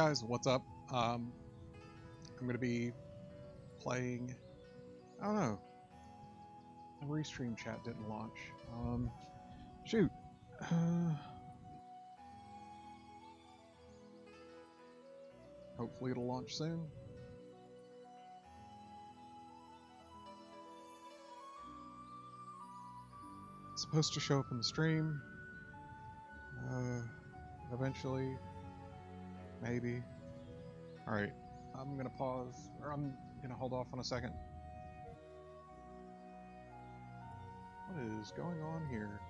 guys, what's up? I'm gonna be playing. I don't know. The restream chat didn't launch. Shoot. Hopefully it'll launch soon. It's supposed to show up in the stream. Eventually. Maybe. Alright. I'm gonna pause, or I'm gonna hold off on a second. What is going on here?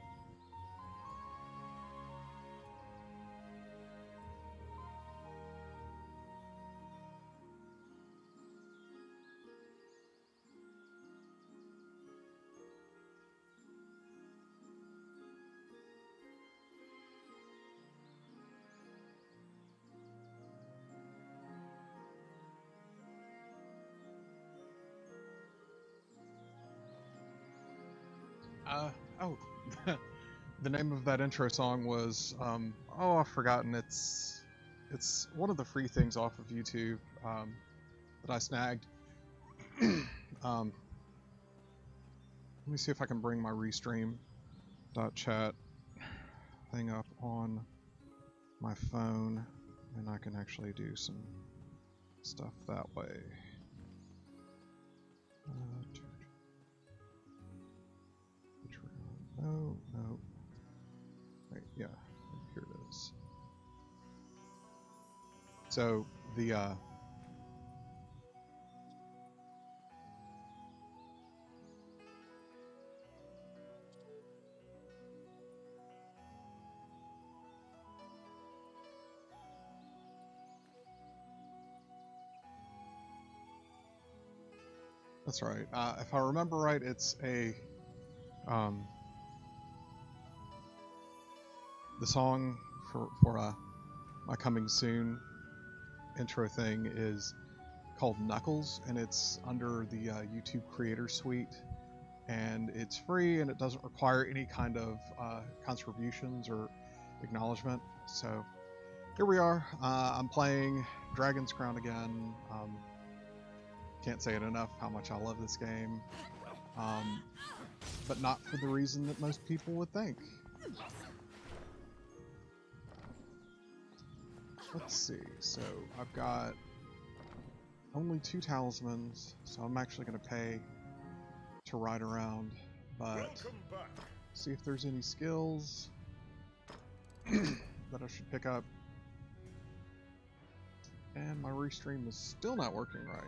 Oh, the name of that intro song was, oh, I've forgotten. It's one of the free things off of YouTube, that I snagged. Let me see if I can bring my restream.chat thing up on my phone, and I can actually do some stuff that way. No. Wait, yeah, here it is. So, that's right. If I remember right, it's a, the song for my coming soon intro thing is called Knuckles, and it's under the YouTube Creator Suite, and it's free, and it doesn't require any kind of contributions or acknowledgement. So here we are. I'm playing Dragon's Crown again. Can't say it enough how much I love this game, but not for the reason that most people would think. Let's see, so I've got only 2 talismans, so I'm actually going to pay to ride around, but see if there's any skills that I should pick up. And my restream is still not working right.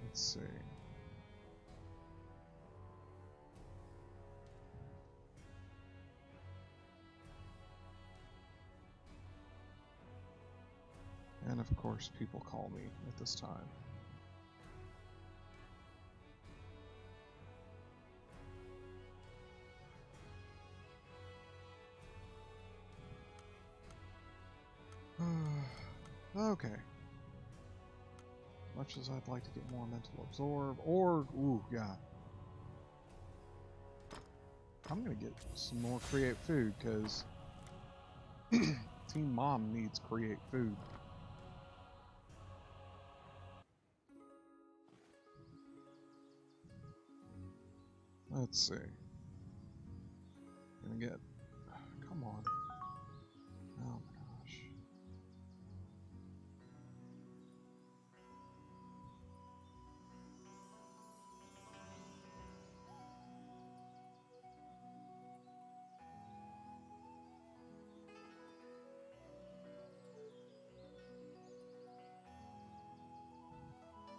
Let's see. And of course, people call me at this time. Okay. Much as I'd like to get more mental absorb, or, ooh, yeah. I'm gonna get some more create food, because Team Mom needs create food. Let's see. Gonna get, come on. Oh my gosh.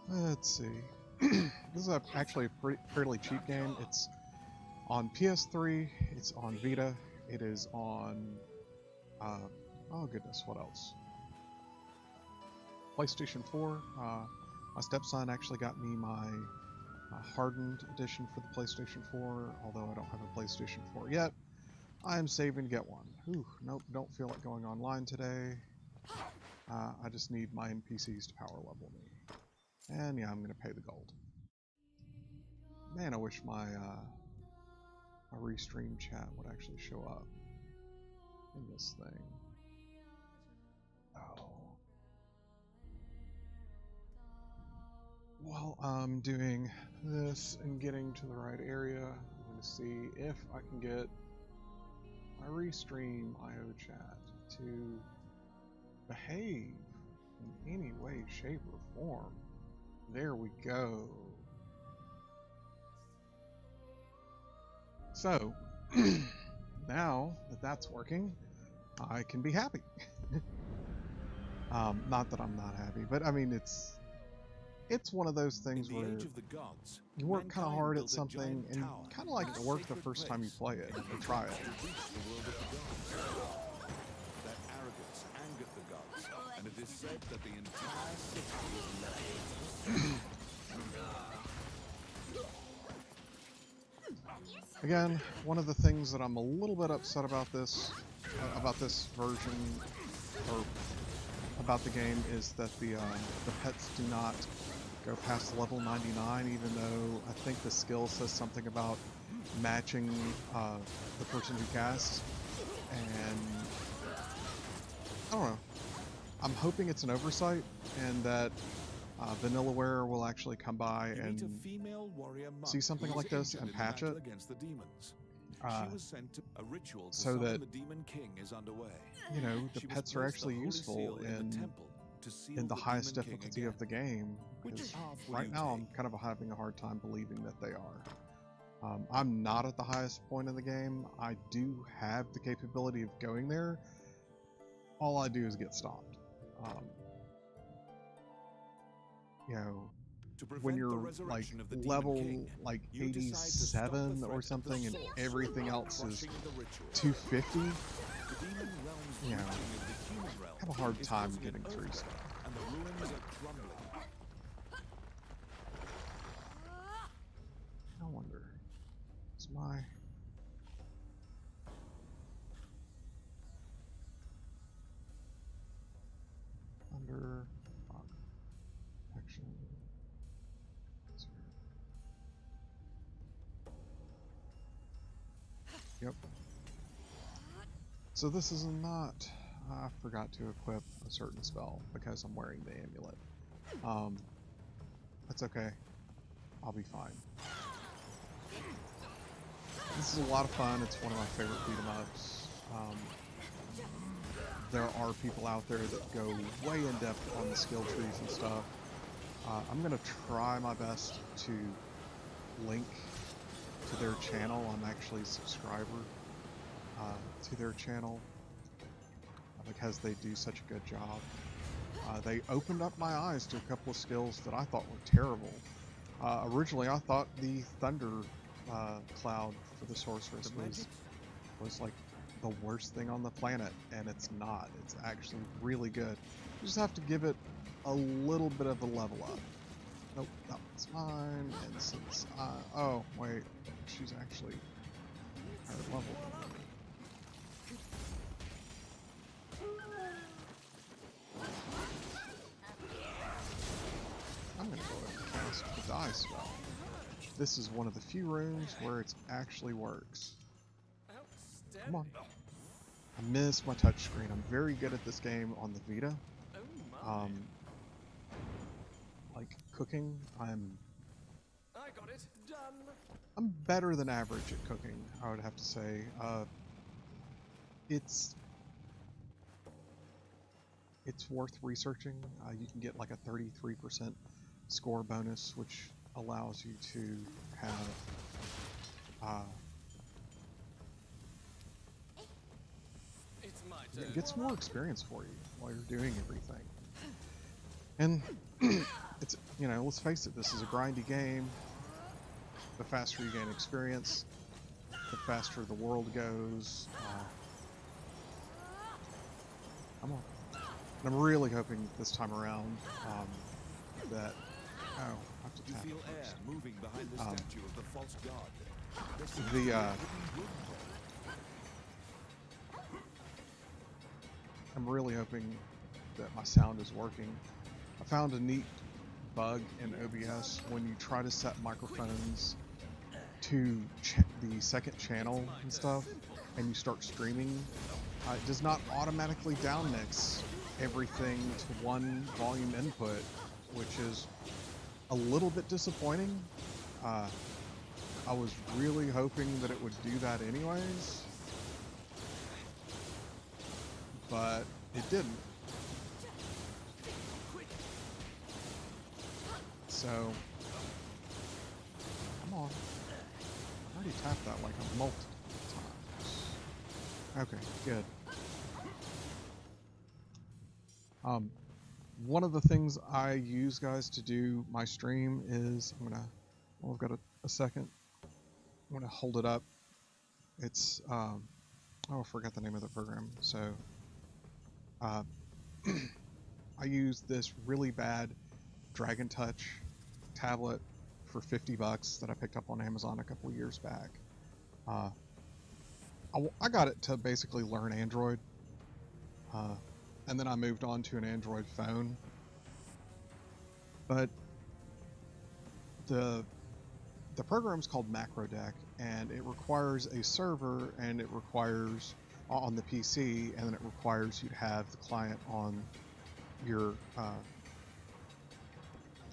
Let's see. This is actually a fairly cheap game. It's on PS3, it's on Vita, it is on, oh goodness, what else? PlayStation 4. My stepson actually got me my hardened edition for the PlayStation 4, although I don't have a PlayStation 4 yet. I am saving to get one. Ooh, nope, don't feel like going online today. I just need my NPCs to power level me. And yeah, I'm gonna pay the gold. Man, I wish my restream chat would actually show up in this thing. Oh. While I'm doing this and getting to the right area, I'm going to see if I can get my restream IO chat to behave in any way, shape, or form. There we go. So, now that that's working, I can be happy. Not that I'm not happy, but I mean, it's one of those things where you work kind of hard at something and you kind of like it to work the first time you play it or try it. That arrogance angered the gods, and it is said that the entire city is Again, one of the things that I'm a little bit upset about this version, or about the game, is that the pets do not go past level 99, even though I think the skill says something about matching the person who casts, and I don't know. I'm hoping it's an oversight and that Vanillaware will actually come by and see something like this and patch it, so that, you know, the pets are actually useful in the highest difficulty of the game, because right now I'm kind of having a hard time believing that they are. I'm not at the highest point in the game. I do have the capability of going there. All I do is get stopped. You know, when you're like level like 87 or something and everything else is 250, you know, have a hard time getting through stuff. I wonder, is my under action? Yep. So this is not, I forgot to equip a certain spell because I'm wearing the amulet. That's okay. I'll be fine. This is a lot of fun. It's one of my favorite beat-em-ups. There are people out there that go way in depth on the skill trees and stuff. I'm going to try my best to link to their channel. I'm actually a subscriber to their channel because they do such a good job. They opened up my eyes to a couple of skills that I thought were terrible. Originally, I thought the Thunder Cloud for the Sorceress was like the worst thing on the planet, and it's not. It's actually really good. You just have to give it a little bit of a level up. Nope, that one's mine, and since oh, wait, she's actually higher level than me. I'm gonna go ahead and cast the die spell. This is one of the few rooms where it actually works. Come on. I missed my touchscreen. I'm very good at this game on the Vita. Like cooking, I'm better than average at cooking, I would have to say. It's worth researching. You can get like a 33% score bonus, which allows you to have it gets more experience for you while you're doing everything. And it's, you know, let's face it, this is a grindy game. The faster you gain experience, the faster the world goes. Come on. And I'm really hoping this time around that I have to tap it first. moving behind the statue of the false god. I'm really hoping that my sound is working. I found a neat bug in OBS when you try to set microphones to the second channel and stuff, and you start streaming. It does not automatically downmix everything to one volume input, which is a little bit disappointing. I was really hoping that it would do that anyways, but it didn't. So, come on. I already tapped that like a multiple times. Okay, good. One of the things I use, guys, to do my stream is, well, I've got a second. I'm gonna hold it up. It's, oh, I forgot the name of the program. So, I use this really bad Dragon Touch tablet for $50 that I picked up on Amazon a couple years back. I got it to basically learn Android, and then I moved on to an Android phone. But the program's called MacroDeck, and it requires a server, and it requires on the PC, and then it requires you to have the client on your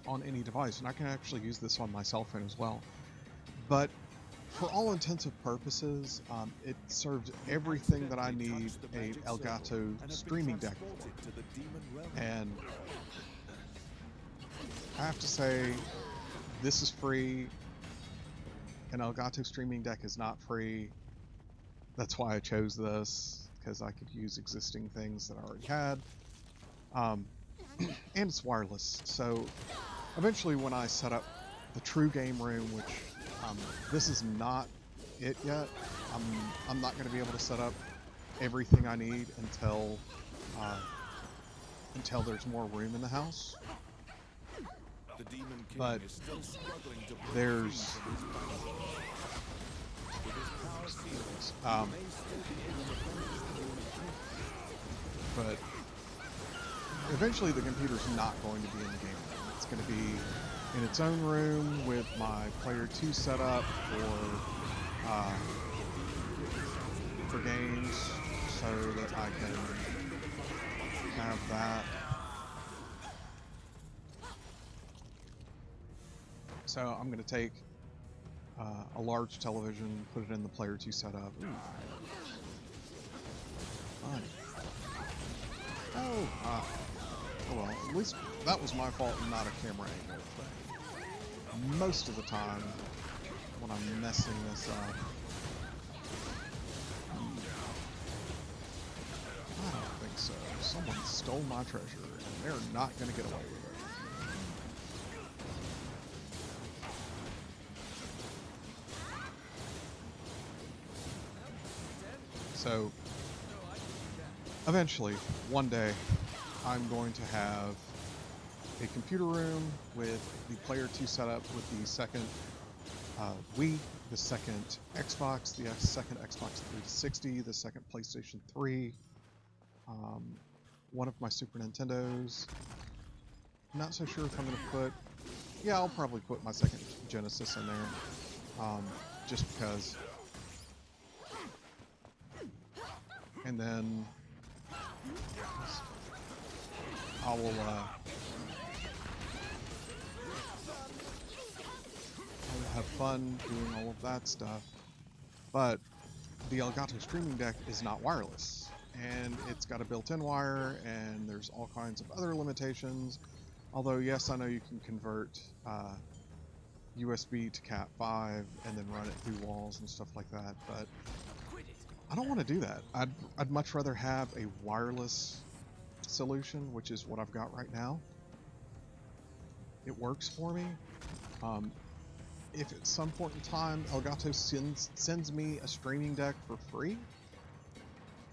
on any device. And I can actually use this on my cell phone as well. But for all intensive purposes, it serves everything that I need a Elgato streaming deck for. And I have to say, this is free. An Elgato streaming deck is not free. That's why I chose this, because I could use existing things that I already had. And it's wireless. So eventually when I set up the true game room, which this is not it yet, I'm not going to be able to set up everything I need until there's more room in the house. But there's but eventually the computer's not going to be in the game room. It's going to be in its own room with my Player 2 setup for games, so that I can have that. So I'm going to take a large television, put it in the Player 2 setup. Ooh. Fun. Oh, well, at least that was my fault and not a camera angle thing. Most of the time, when I'm messing this up, I don't think so. Someone stole my treasure, and they're not going to get away with it. So, eventually, one day, I'm going to have a computer room with the Player 2 setup, with the second Wii, the second Xbox, the second Xbox 360, the second PlayStation 3, one of my Super Nintendos. I'm not so sure if I'm going to put... Yeah, I'll probably put my second Genesis in there, just because... And then I will have fun doing all of that stuff. But the Elgato streaming deck is not wireless, and it's got a built-in wire, and there's all kinds of other limitations. Although, yes, I know you can convert USB to Cat 5 and then run it through walls and stuff like that, but I don't want to do that. I'd much rather have a wireless solution, which is what I've got right now. It works for me. If at some point in time Elgato sends me a streaming deck for free,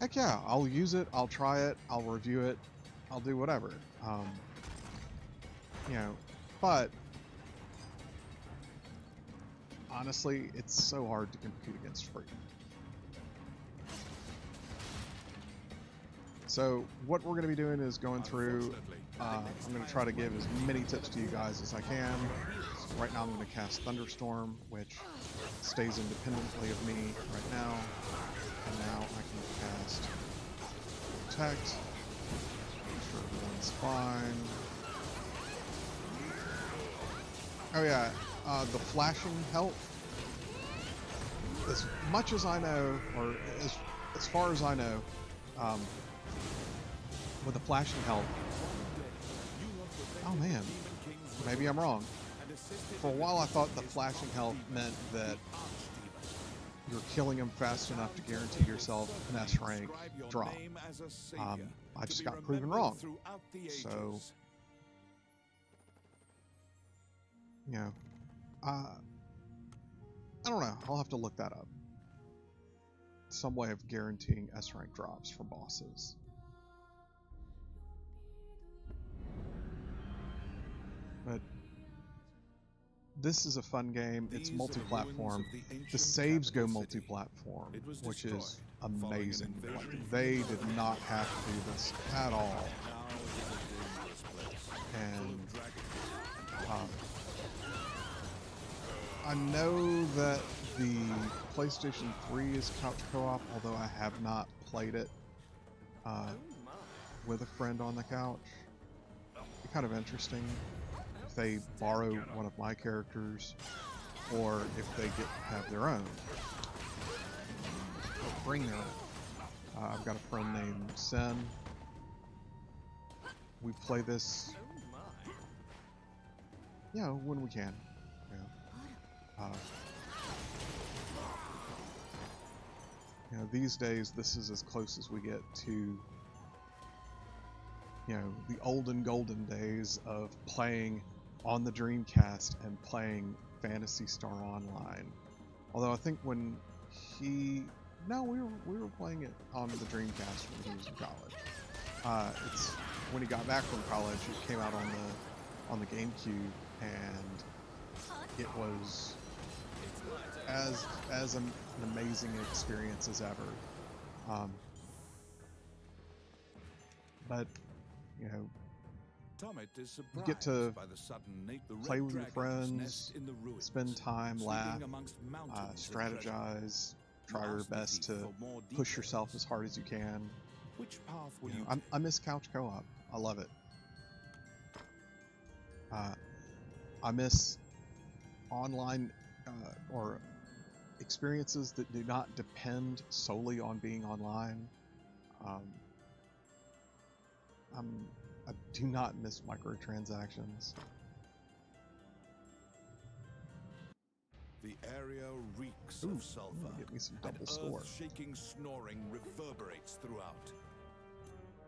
heck yeah, I'll use it, I'll try it, I'll review it, I'll do whatever. You know, but honestly, it's so hard to compete against free. So what we're going to be doing is going through, I'm going to try to give as many tips to you guys as I can. So right now I'm going to cast Thunderstorm, which stays independently of me right now. And now I can cast Protect. Make sure everyone's fine. Oh yeah, the flashing help. As much as I know, or as far as I know, with the flashing help. Oh man, maybe I'm wrong. For a while I thought the flashing help meant that you're killing him fast enough to guarantee yourself an S rank drop. I just got proven wrong. So, you know, I don't know. I'll have to look that up. Some way of guaranteeing S rank drops for bosses. But this is a fun game. It's multi-platform. The saves go multi-platform, which is amazing. Like, they did not have to do this at all. And I know that the PlayStation 3 is couch co-op, although I have not played it with a friend on the couch. It'd be kind of interesting if they borrow one of my characters, or if they get to have their own, or bring their own. I've got a friend named Sen. We play this, you know, when we can. You know, these days, this is as close as we get to, you know, the olden golden days of playing on the Dreamcast and playing Phantasy Star Online. Although I think when we were playing it on the Dreamcast when he was in college. It's when he got back from college, it came out on the GameCube, and it was as an amazing experience as ever. But you know, you get to play with your friends, spend time, laugh, strategize, try your best to push yourself as hard as you can. You know, I miss couch co-op. I love it. I miss online or experiences that do not depend solely on being online. I do not miss microtransactions. The area reeks of sulfur. Get me some double score. Earth-shaking snoring reverberates throughout.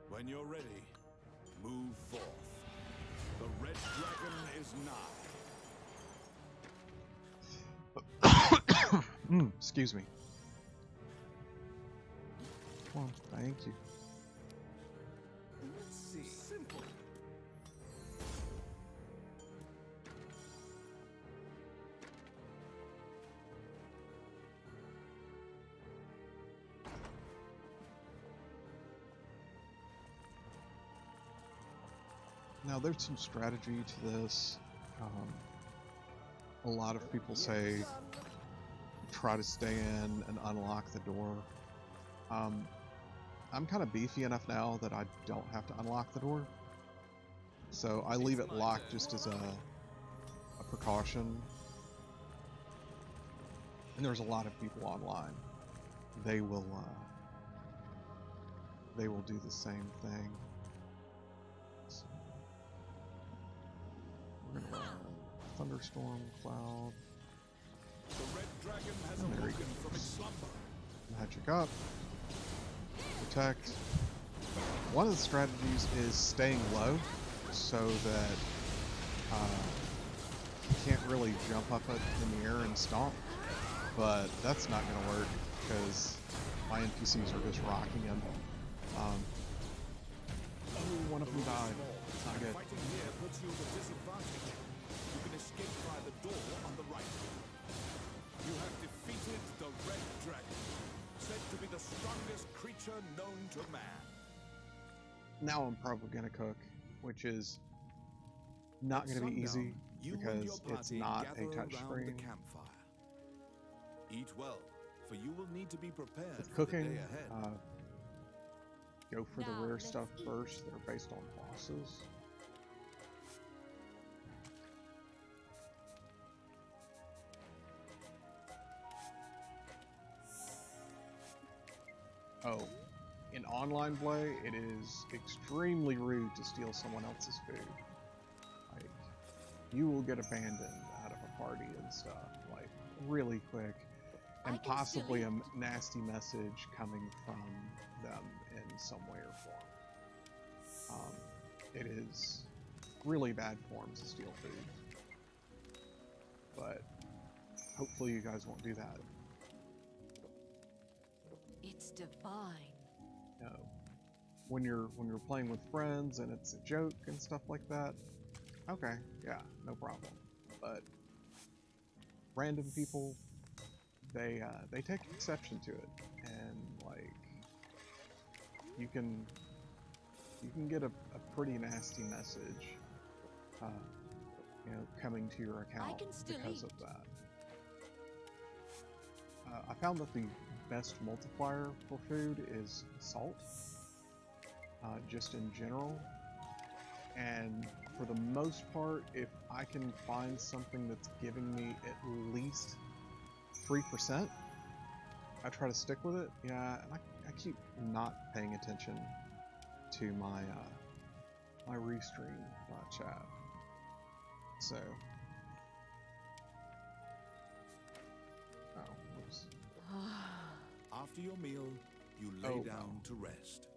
When you're ready, move forth. The Red Dragon is nigh. Excuse me. Well, thank you. Let's see. Simple. Now, there's some strategy to this. A lot of people say try to stay in and unlock the door. I'm kind of beefy enough now that I don't have to unlock the door. So I leave it locked just as a precaution. And there's a lot of people online. They will do the same thing. So we're gonna Thunderstorm, Cloud. The Red Dragon has awoken from its slumber. Magic up. Protect. One of the strategies is staying low so that you can't really jump up in the air and stomp. But that's not going to work because my NPCs are just rocking him. One of them died. It's not good. Fighting here puts you at a disadvantage. You can escape by the door on the right. You have defeated the Red Dragon, said to be the strongest creature known to man. now I'm probably gonna cook, which is not At gonna be easy sundown, you and your because it's party not a gather touch around the screen. campfire. Eat well, for you will need to be prepared With for the day cooking, ahead. go for the Now, rare let's stuff eat. first that are based on bosses. Oh, in online play, it is extremely rude to steal someone else's food. Like, you will get abandoned out of a party and stuff, like, really quick. I And can possibly still a eat. nasty message coming from them in some way or form. It is really bad form to steal food. But hopefully you guys won't do that. It's divine. You know, when you're playing with friends and it's a joke and stuff like that, okay, yeah, no problem. But random people, they take exception to it, and like you can get a pretty nasty message, you know, coming to your account can still because of eat. that. I found that the best multiplier for food is salt, just in general. And for the most part, if I can find something that's giving me at least 3%, I try to stick with it. Yeah, and I keep not paying attention to my my restream chat. So, oh, whoops. After your meal, you lay down to rest.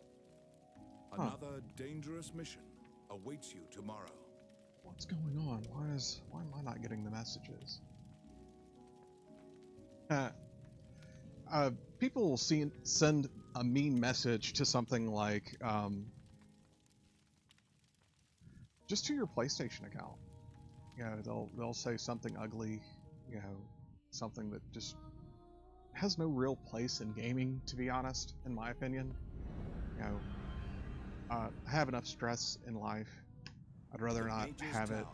Another dangerous mission awaits you tomorrow. What's going on? Why am I not getting the messages? People will send a mean message to something like, just to your PlayStation account. You know, they'll say something ugly, you know, something that just has no real place in gaming, to be honest, in my opinion. You know, I have enough stress in life. I'd rather not have it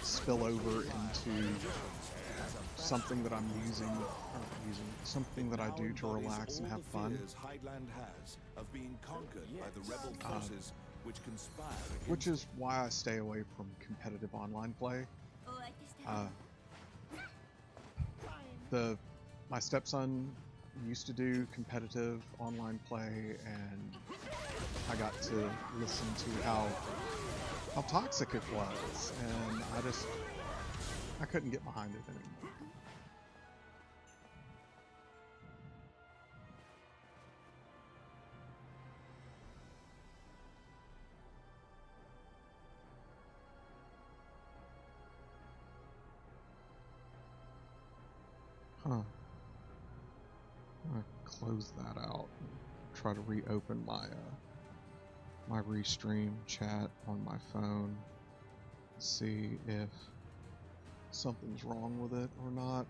spill over into something that I'm something that I do to relax and have fun. Highland has of being conquered by the rebel forces which conspire against Which is why I stay away from competitive online play. My stepson used to do competitive online play, and I got to listen to how toxic it was, and I couldn't get behind it anymore. Huh. I'm gonna close that out and try to reopen my my restream chat on my phone. See if something's wrong with it or not.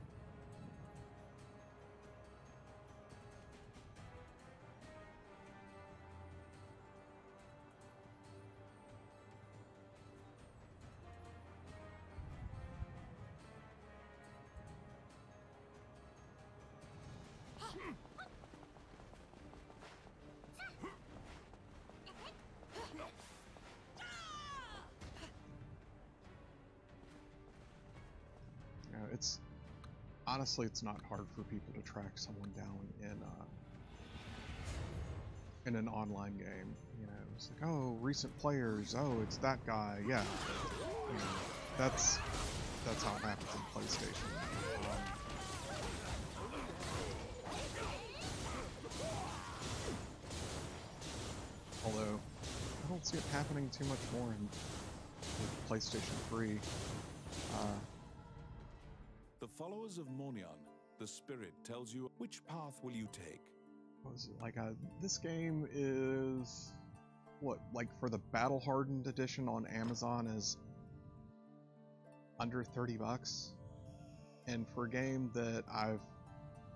Honestly, it's not hard for people to track someone down in an online game. You know, it's like, oh, recent players. Oh, it's that guy. Yeah, you know, that's how it happens in PlayStation. Although I don't see it happening too much more in PlayStation 3. The followers of Moandain, the spirit tells you which path will you take. What was it? Like, this game is what, like, for the battle hardened edition on Amazon is under 30 bucks, and for a game that I've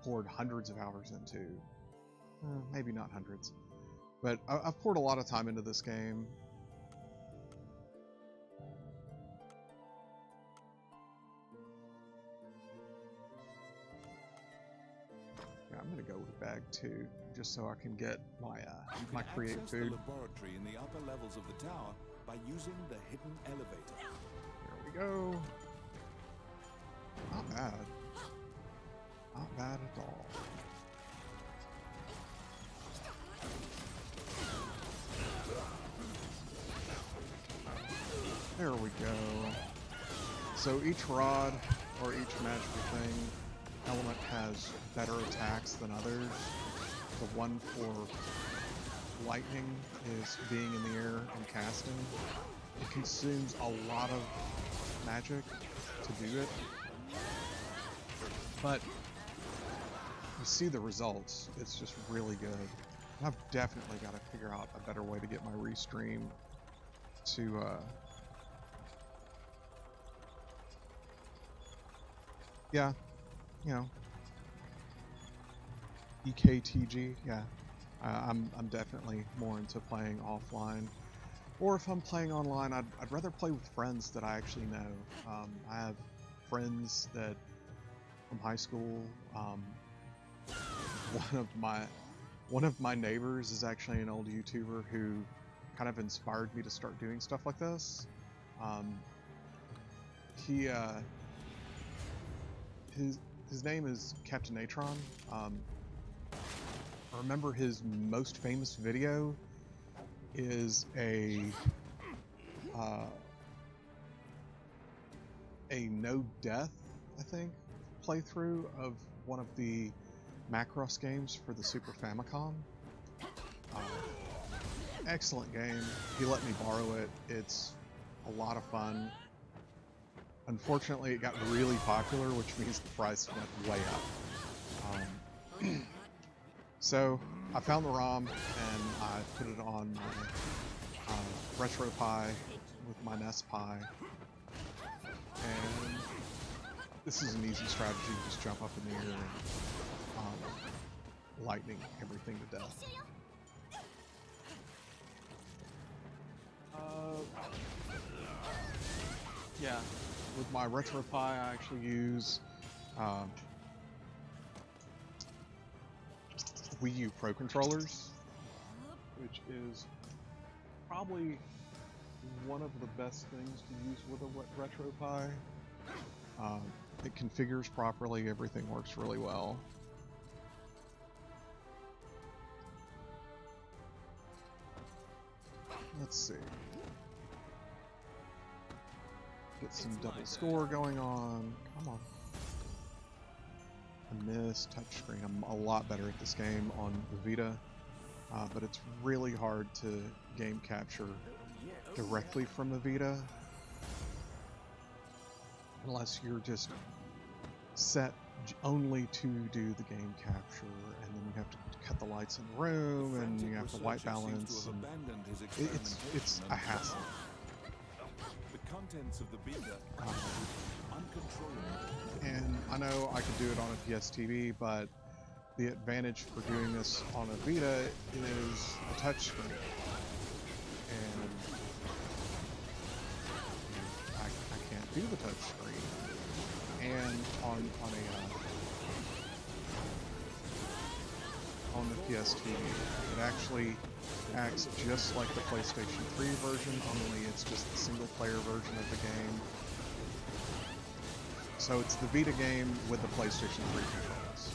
poured hundreds of hours into, maybe not hundreds, But I've poured a lot of time into this game. Yeah, I'm gonna go with bag 2, just so I can get my create access food. the laboratory in the upper levels of the tower by using the hidden elevator. There we go. Not bad. Not bad at all. There we go. So each rod or each magical thing element has better attacks than others. The one for lightning is being in the air and casting. It consumes a lot of magic to do it, but you see the results. It's just really good. And I've definitely got to figure out a better way to get my restream to yeah, you know, EKTG, yeah. I'm definitely more into playing offline. Or if I'm playing online, I'd rather play with friends that I actually know. I have friends that from high school. One of my neighbors is actually an old YouTuber who kind of inspired me to start doing stuff like this. His name is Captain Natron. I remember his most famous video is a no death, I think, playthrough of one of the Macross games for the Super Famicom. Excellent game. He let me borrow it. It's a lot of fun. Unfortunately, it got really popular, which means the price went way up. So I found the ROM and I put it on my RetroPie with my NES Pi. And this is an easy strategy. Just jump up in the air and lightning everything to death. Yeah, with my RetroPie, I actually use Wii U Pro controllers, which is probably one of the best things to use with a RetroPie. It configures properly, everything works really well. Let's see. Get some double score going on. Come on. I miss touchscreen. I'm a lot better at this game on the Vita, but it's really hard to game capture directly from the Vita unless you're just set only to do the game capture, and then you have to cut the lights in the room, and you have to white balance, and it's a hassle. The contents of the beaker are uncontrollable. And I know I could do it on a PS TV, but the advantage for doing this on a Vita is a touchscreen, and I can't do the touchscreen. And on the PS TV, it actually acts just like the PlayStation 3 version, only it's just the single-player version of the game. So it's the Vita game with the PlayStation 3 controls.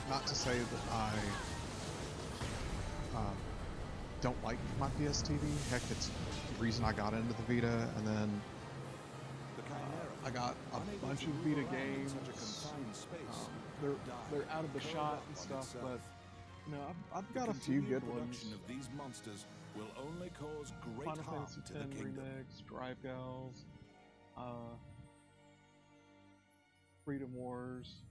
Not to say that I don't like my PS TV. Heck, it's the reason I got into the Vita, and then I got a bunch of Vita games. They're out of the shot and stuff, but you know, I've got a few good ones. Of these monsters will only cause great Final harm Fantasy to the X kingdom. Remix, Drive Gals, Freedom Wars,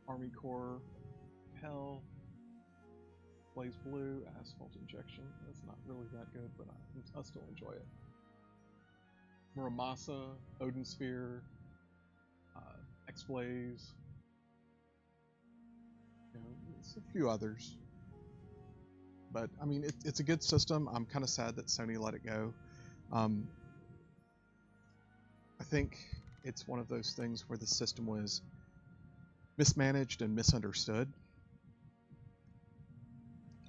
Army Corps, Hell, Blaze Blue, Asphalt Injection. That's not really that good, but I still enjoy it. Muramasa, Odin Sphere, X-Blaze, a few others. But I mean, it's a good system. I'm kind of sad that Sony let it go. I think it's one of those things where the system was mismanaged and misunderstood,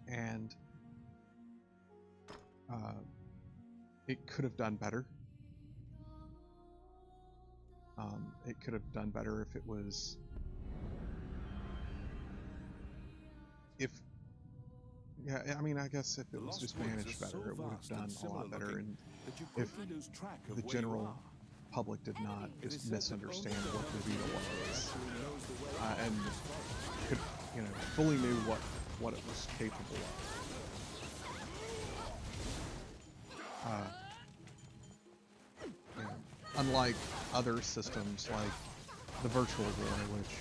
and it could have done better. It could have done better if it was, yeah, I mean, I guess if it was just managed better, it would have done a lot better, and if the general public did not just misunderstand what the Vita was, and could, fully knew what it was capable of. Unlike other systems like the Virtual Boy, which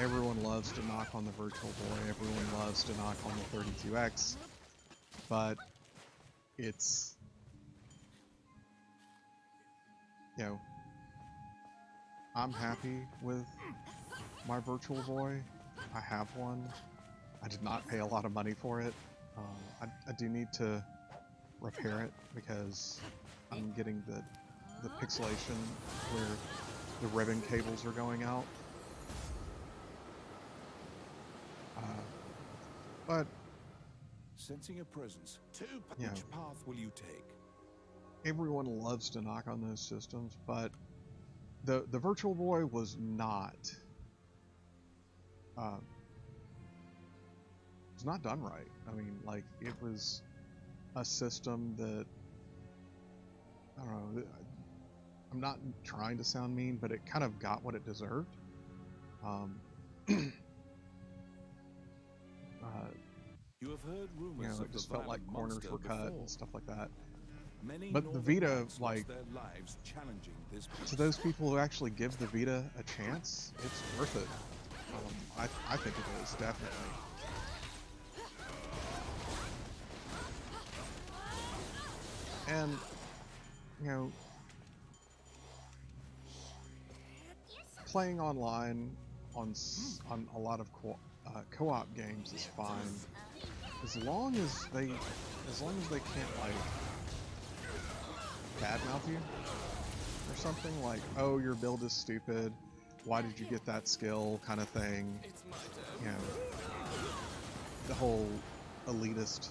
everyone loves to knock on the Virtual Boy, everyone loves to knock on the 32X, but it's, I'm happy with my Virtual Boy. I have one. I did not pay a lot of money for it. I do need to repair it because I'm getting the pixelation where the ribbon cables are going out. But sensing a presence, which path will you take? Everyone loves to knock on those systems, but the Virtual Boy was not done right. I mean, like, it was a system that, I don't know, I'm not trying to sound mean, but it kind of got what it deserved. You have heard rumors it just felt like corners were cut and stuff like that. But the Vita, like, to those people who actually give the Vita a chance, it's worth it. I think it is, definitely. And, playing online on a lot of co-op games is fine, as long as they can't, like, badmouth you or something, like, oh, your build is stupid, why did you get that skill, kind of thing. The whole elitist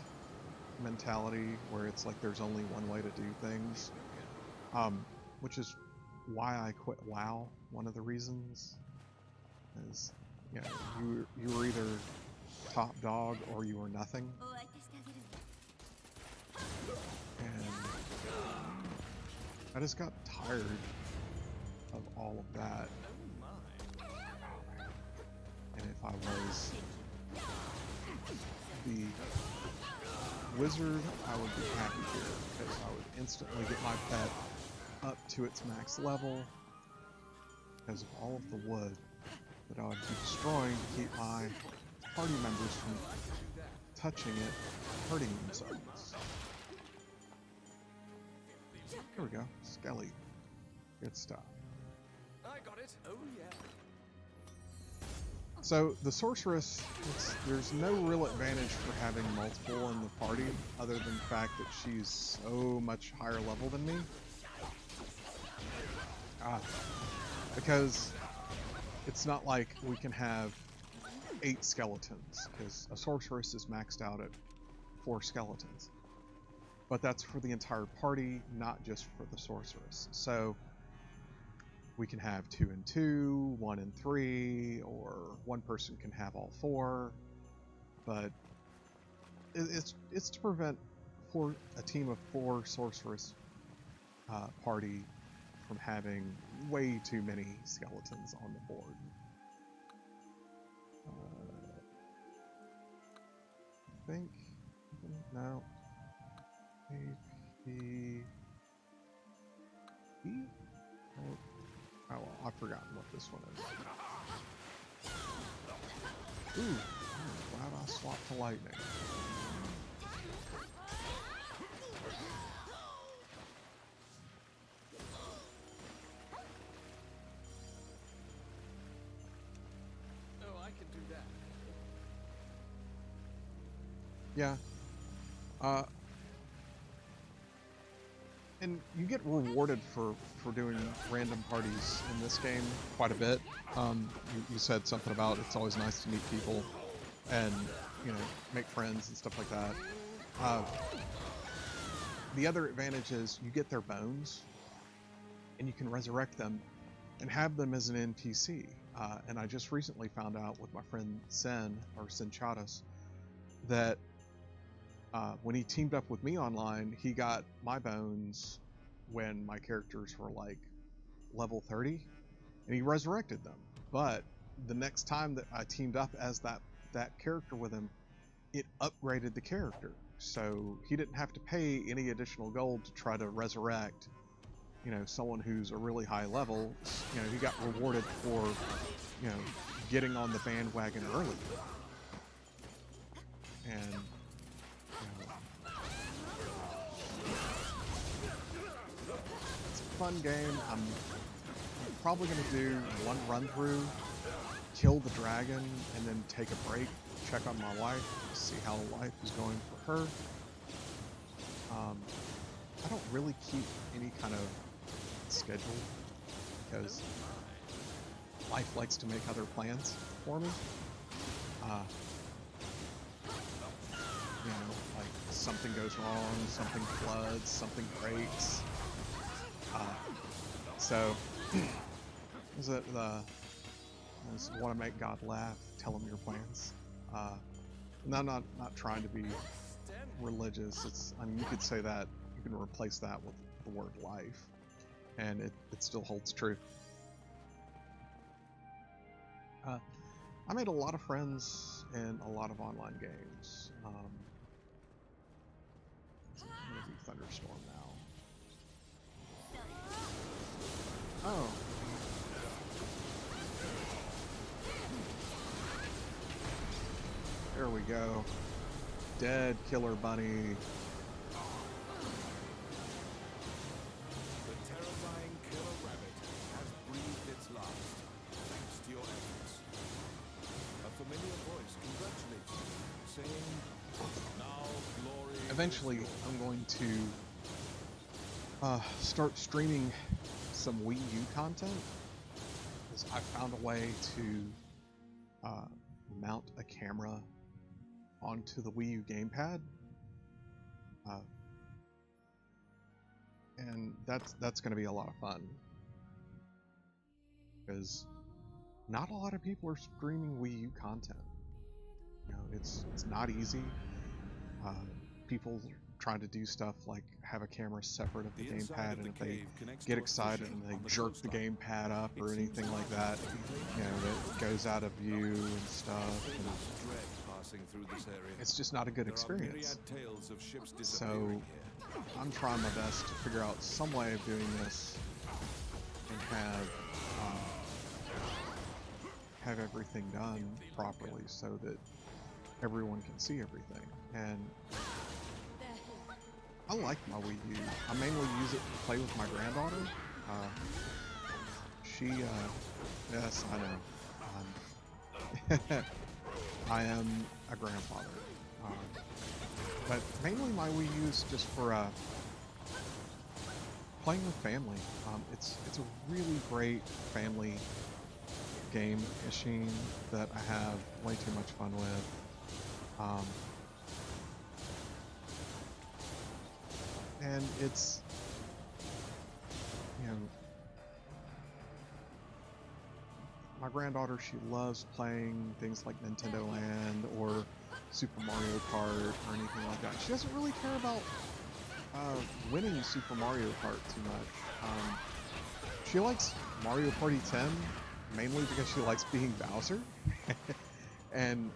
mentality where it's like there's only one way to do things, which is why I quit WoW. One of the reasons is, you were either top dog or you were nothing, and I just got tired of all of that. And if I was the wizard, I would be happy here, because I would instantly get my pet up to its max level because of all of the wood that I would be destroying to keep my party members from touching it, hurting themselves. Here we go, Skelly. Good stuff. I got it. Oh yeah. So the sorceress, there's no real advantage for having multiple in the party, other than the fact that she's so much higher level than me. Because it's not like we can have 8 skeletons, because a sorceress is maxed out at 4 skeletons. But that's for the entire party, not just for the sorceress. So we can have 2 and 2, 1 and 3, or one person can have all 4. But it's to prevent a team of 4 sorceress party from having way too many skeletons on the board. I think, no. A-P-E? Oh, well, I've forgotten what this one is. Ooh, I'm glad I swapped to lightning. Oh, I can do that. Yeah. Uh, and you get rewarded for doing random parties in this game quite a bit. You said something about it's always nice to meet people and, you know, make friends and stuff like that. The other advantage is you get their bones and you can resurrect them and have them as an NPC. And I just recently found out with my friend Sen, or Senchatus, that when he teamed up with me online, he got my bones when my characters were like level 30, and he resurrected them. But the next time that I teamed up as that character with him, it upgraded the character. So he didn't have to pay any additional gold to try to resurrect, you know, someone who's a really high level. You know, he got rewarded for, you know, getting on the bandwagon early. And, you know, it's a fun game. I'm probably going to do one run through, kill the dragon, and then take a break, check on my wife, see how life is going for her. I don't really keep any kind of schedule because life likes to make other plans for me. You know, like something goes wrong, something floods, something breaks. So, is it want to make God laugh? Tell him your plans. And I'm not trying to be religious. It's, I mean, you could say that, you can replace that with the word life, and it still holds true. I made a lot of friends in a lot of online games. I'm gonna do Thunderstorm now. Oh. There we go. Dead killer bunny. The terrifying killer rabbit has breathed its last, thanks to your efforts. A familiar voice congratulates you, saying, "Now glory." Eventually, I'm going to start streaming some Wii U content, because I found a way to mount a camera onto the Wii U gamepad, and that's going to be a lot of fun, because not a lot of people are streaming Wii U content. You know, it's not easy. People trying to do stuff like have a camera separate of the gamepad, and if they get excited and they jerk the gamepad up or anything like that, you know, it goes out of view and stuff. And it's just not a good experience. So I'm trying my best to figure out some way of doing this and have everything done properly so that everyone can see everything. And I like my Wii U. I mainly use it to play with my granddaughter. Yes, I know. I am a grandfather. But mainly my Wii U is just for playing with family. It's a really great family game machine that I have way too much fun with. And it's, you know, my granddaughter, she loves playing things like Nintendo Land or Super Mario Kart or anything like that. She doesn't really care about winning Super Mario Kart too much. She likes Mario Party 10 mainly because she likes being Bowser and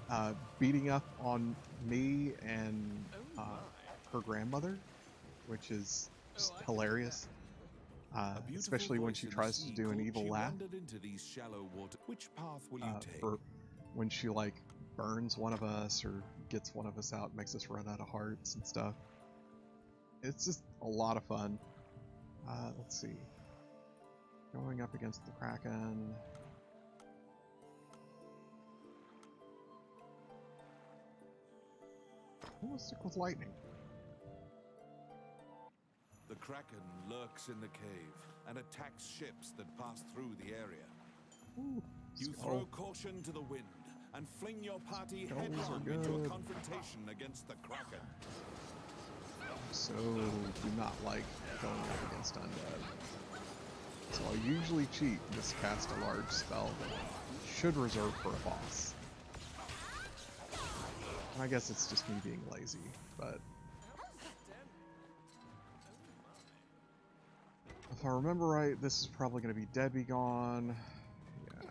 beating up on me and her grandmother, which is just hilarious, especially when she tries to do an evil laugh. Which path will you take? For when she like burns one of us or gets one of us out, makes us run out of hearts and stuff. It's just a lot of fun. Let's see. Going up against the Kraken. I'm gonna stick with lightning. The Kraken lurks in the cave and attacks ships that pass through the area. Ooh, You throw caution to the wind and fling your party headlong into a confrontation against the Kraken. So do not like going up against undead. So I usually cheat and just cast a large spell that I should reserve for a boss. And I guess it's just me being lazy, but if I remember right, this is probably going to be Dead Be Gone. Yeah.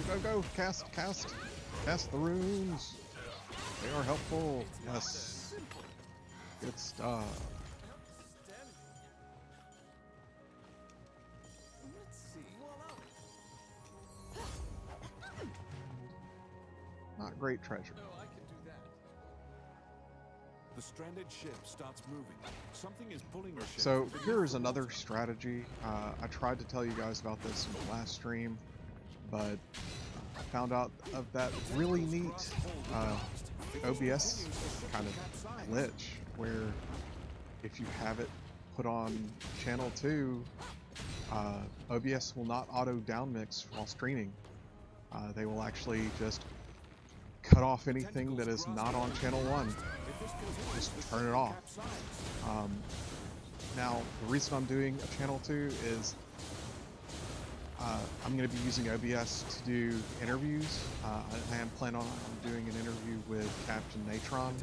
Go, go, go! Cast the runes! They are helpful! Yes. Good stuff. Let's see. Not great treasure. Oh, I can do that. The stranded ship starts moving. Something is pulling the ship. So here is another strategy. I tried to tell you guys about this in the last stream, but I found out of that really neat OBS kind of glitch where if you have it put on channel 2, OBS will not auto downmix while streaming. They will actually just cut off anything that is not on channel 1. Just turn it off. Now, the reason I'm doing a channel 2 is I'm going to be using OBS to do interviews. I am planning on doing an interview with Captain Natron,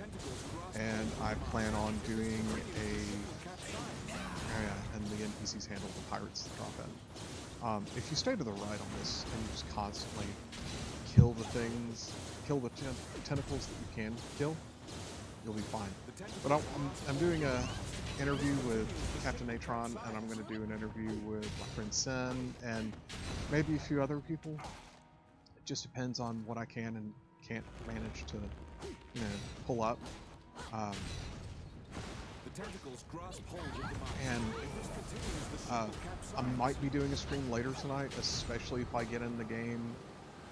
and I plan on doing and the NPCs handle the pirates that drop in. If you stay to the right on this and you just constantly kill the things, kill the tentacles that you can kill, you'll be fine. But I'm doing a interview with Captain Natron, and I'm going to do an interview with my friend Sen, and maybe a few other people. It just depends on what I can and can't manage to, you know, pull up. And I might be doing a stream later tonight, especially if I get in the game,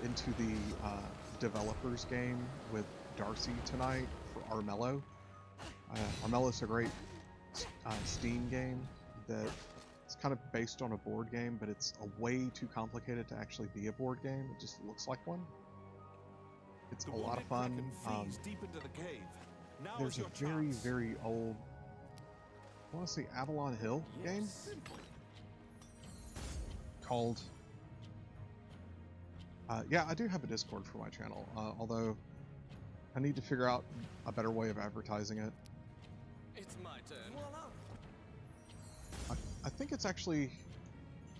into the developers game with Darcy tonight for Armello. Armello's a great Steam game that it's kind of based on a board game, but it's a way too complicated to actually be a board game. It just looks like one. It's a lot of fun. There's a very, very old, I want to say Avalon Hill game called, yeah, I do have a Discord for my channel, although I need to figure out a better way of advertising it. It's my turn. I think it's actually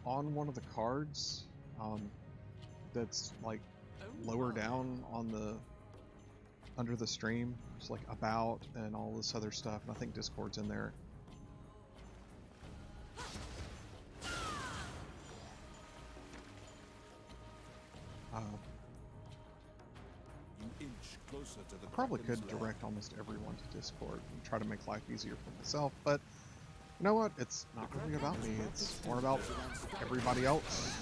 on one of the cards that's like lower down on the under the stream. It's like about and all this other stuff, and I think Discord's in there. I probably could direct almost everyone to Discord and try to make life easier for myself, but you know what? It's not really about me. It's more about everybody else.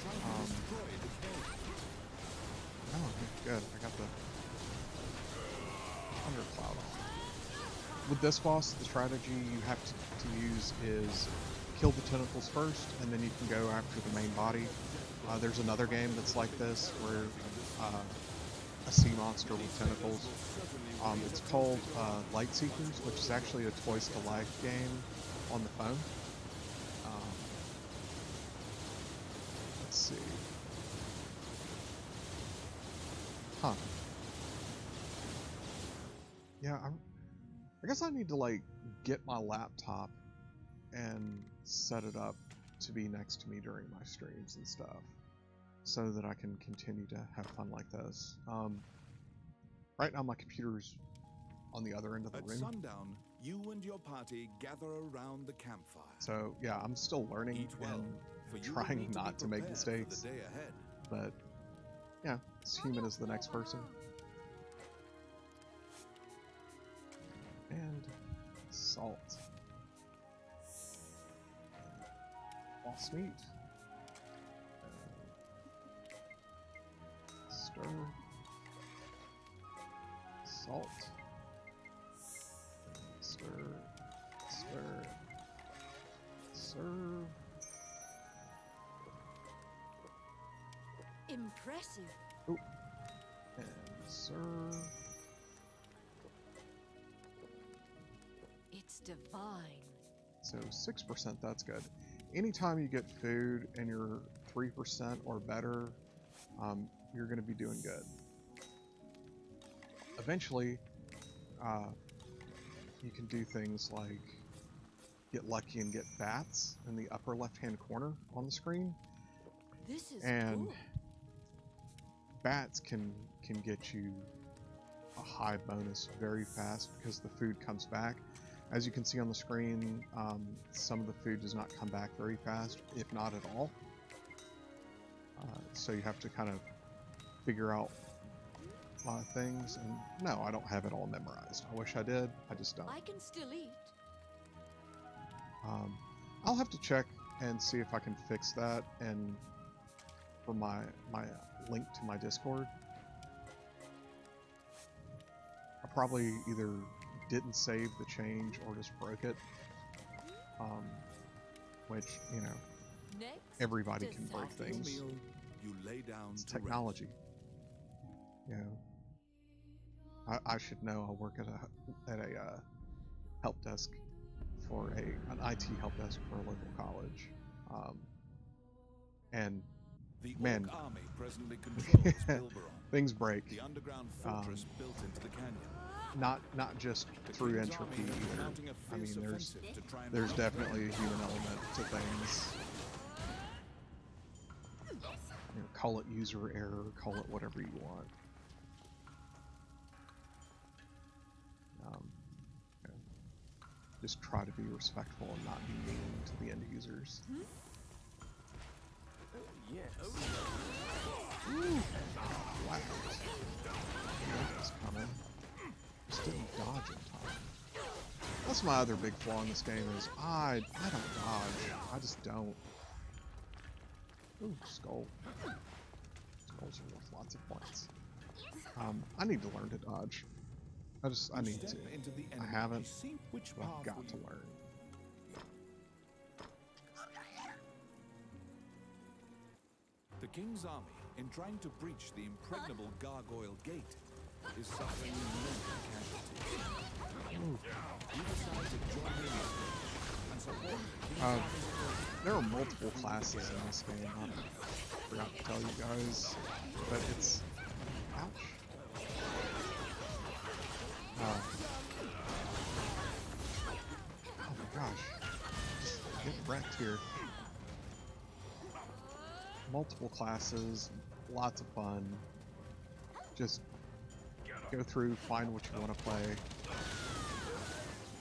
Oh, good. I got the Thundercloud on. With this boss, the strategy you have to use is kill the tentacles first, and then you can go after the main body. There's another game that's like this, where a sea monster with tentacles. It's called Light Seekers, which is actually a Toys to Life game on the phone. Let's see. Huh. Yeah, I guess I need to like get my laptop and set it up to be next to me during my streams and stuff, so that I can continue to have fun like this. Right now my computer's on the other end of the room. At sundown, you and your party gather around the campfire. So yeah, I'm still learning and trying not to make mistakes. But yeah, as human as the next person. And salt. Lost meat. Stir. salt. Stir, stir, serve. Impressive. Oh, and serve. It's divine. So 6%, that's good. Anytime you get food and you're 3% or better, you're going to be doing good. Eventually, you can do things like get lucky and get bats in the upper left-hand corner on the screen. This is And cool. bats can get you a high bonus very fast because the food comes back. As you can see on the screen, some of the food does not come back very fast, if not at all. So you have to kind of figure out things. And no, I don't have it all memorized. I wish I did. I just don't. I can still eat. I'll have to check and see if I can fix that. And for my link to my Discord, I probably either didn't save the change or just broke it, which, you know, Next, everybody can break dessert. After your things. meal, you lay down It's to rest. technology. You know, I should know. I work at a help desk for an IT help desk for a local college, and The man, Orc army presently controls Bilberon, things break. the underground fortress built into the canyon. Not just The through King's entropy army is either. mounting a I mean, fierce there's offensive to try and there's prevent definitely a them. human element to things. You know, call it user error, call it whatever you want. You know, just try to be respectful and not be mean to the end users. Ooh, wow. That's coming. Just didn't dodge in time. That's my other big flaw in this game is I don't dodge. I just don't. Ooh, skull. Skulls are worth lots of points. I need to learn to dodge. I need to. Step into the I enemy. haven't. See which But I've path got will to you- learn. The King's army, in trying to breach the impregnable Gargoyle Gate, is suffering many casualties. Ooh. You decide to join in this and support the King's Uh, army's approach. There are multiple classes in this game. I forgot to tell you guys, but it's ouch. Oh my gosh, just get wrecked here. Multiple classes, lots of fun. Just go through, find what you want to play,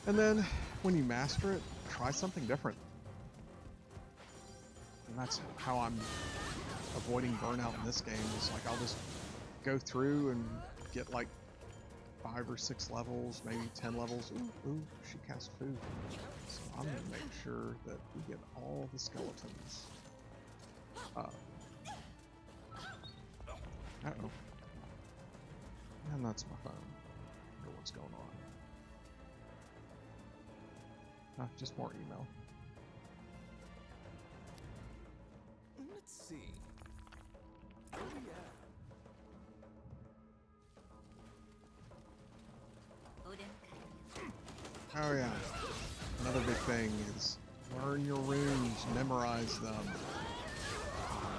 and then when you master it, try something different. And that's how I'm avoiding burnout in this game. Is like I'll just go through and get like 5 or 6 levels, maybe 10 levels. Ooh, she cast food. So I'm gonna make sure that we get all the skeletons. Uh-oh. And that's my phone. I wonder what's going on. Just more email. Let's see. Oh yeah. Oh yeah. Another big thing is learn your runes, memorize them.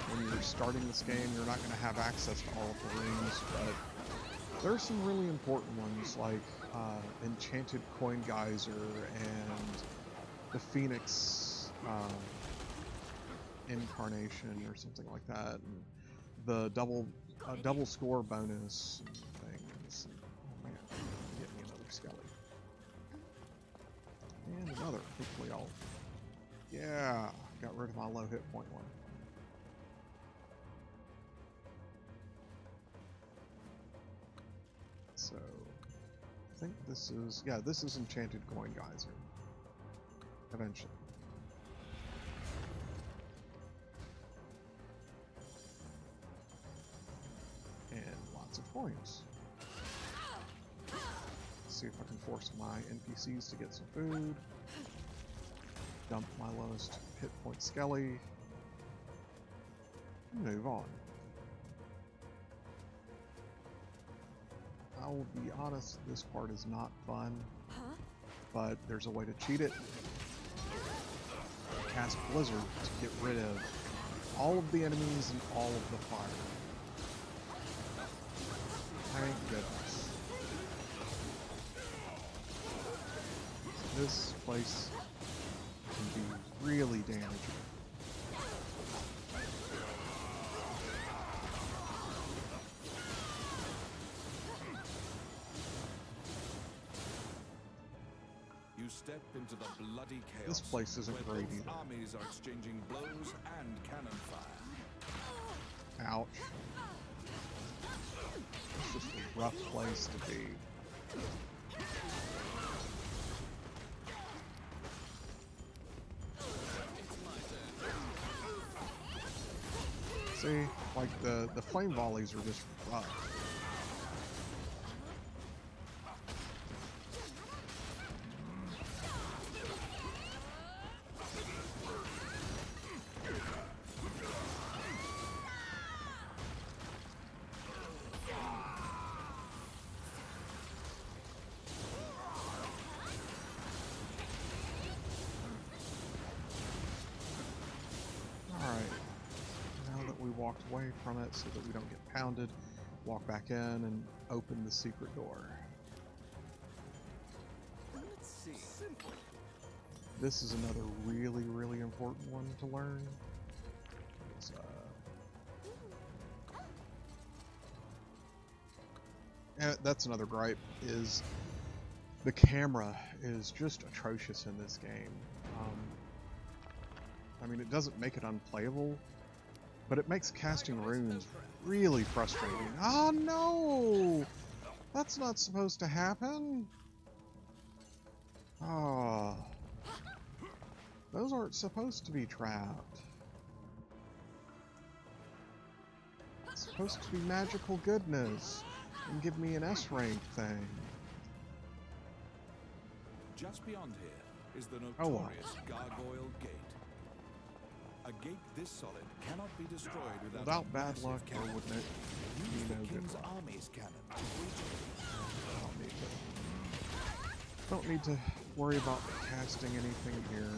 When you're starting this game, you're not going to have access to all of the runes, but there are some really important ones like Enchanted Coin Geyser and the Phoenix Incarnation or something like that, and the double score bonus things. Oh man, get me another skelly. And another. Hopefully I'll... Yeah, got rid of my low hit point one. So, I think this is... Yeah, this is Enchanted Coin Geyser. Eventually. And lots of coins. see if I can force my NPCs to get some food. Dump my lowest hit point Skelly. Move on. I will be honest, this part is not fun, but there's a way to cheat it. Cast Blizzard to get rid of all of the enemies and all of the fire. Thank goodness. This place can be really damaging. You step into the bloody chaos. This place isn't where great both either. armies are exchanging blows and cannon fire. Ouch. It's just a rough place to be. See, like the flame volleys are just rough. Walked away from it so that we don't get pounded. Walk back in and open the secret door. Let's see. This is another really, really important one to learn. It's, that's another gripe, is the camera is just atrocious in this game. I mean, it doesn't make it unplayable, but it makes casting runes really frustrating. Oh no! That's not supposed to happen! Oh. Those aren't supposed to be trapped. It's supposed to be magical goodness and give me an S rank thing. Just beyond here is the Oh, wow. notorious Gargoyle Gate. A gate this solid cannot be destroyed without Without a bad massive luck, or cannon. wouldn't it Use be the no good King's luck? Army's cannon to breach it. Don't need to worry about casting anything here.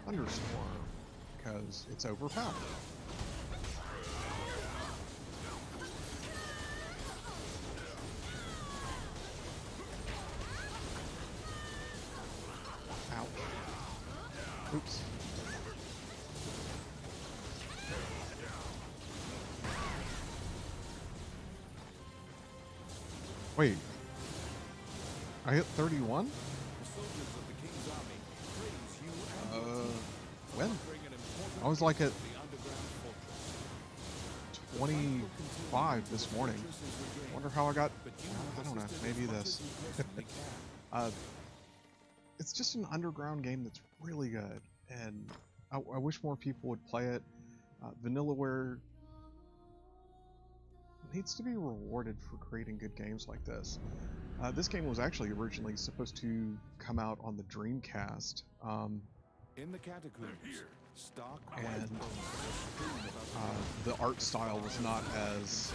Thunderstorm, because it's overpowered. Ouch. Oops. Wait. I hit 31? The soldiers of the King's Army praise you and When? bring an important I was like at the underground fortress. 25 this morning. Wonder how I got, I don't know, maybe this. It's just an underground game that's really good, and I wish more people would play it. Vanillaware needs to be rewarded for creating good games like this. This game was actually originally supposed to come out on the Dreamcast. In the catacombs, stark And, white bones strewn about the art style was not as,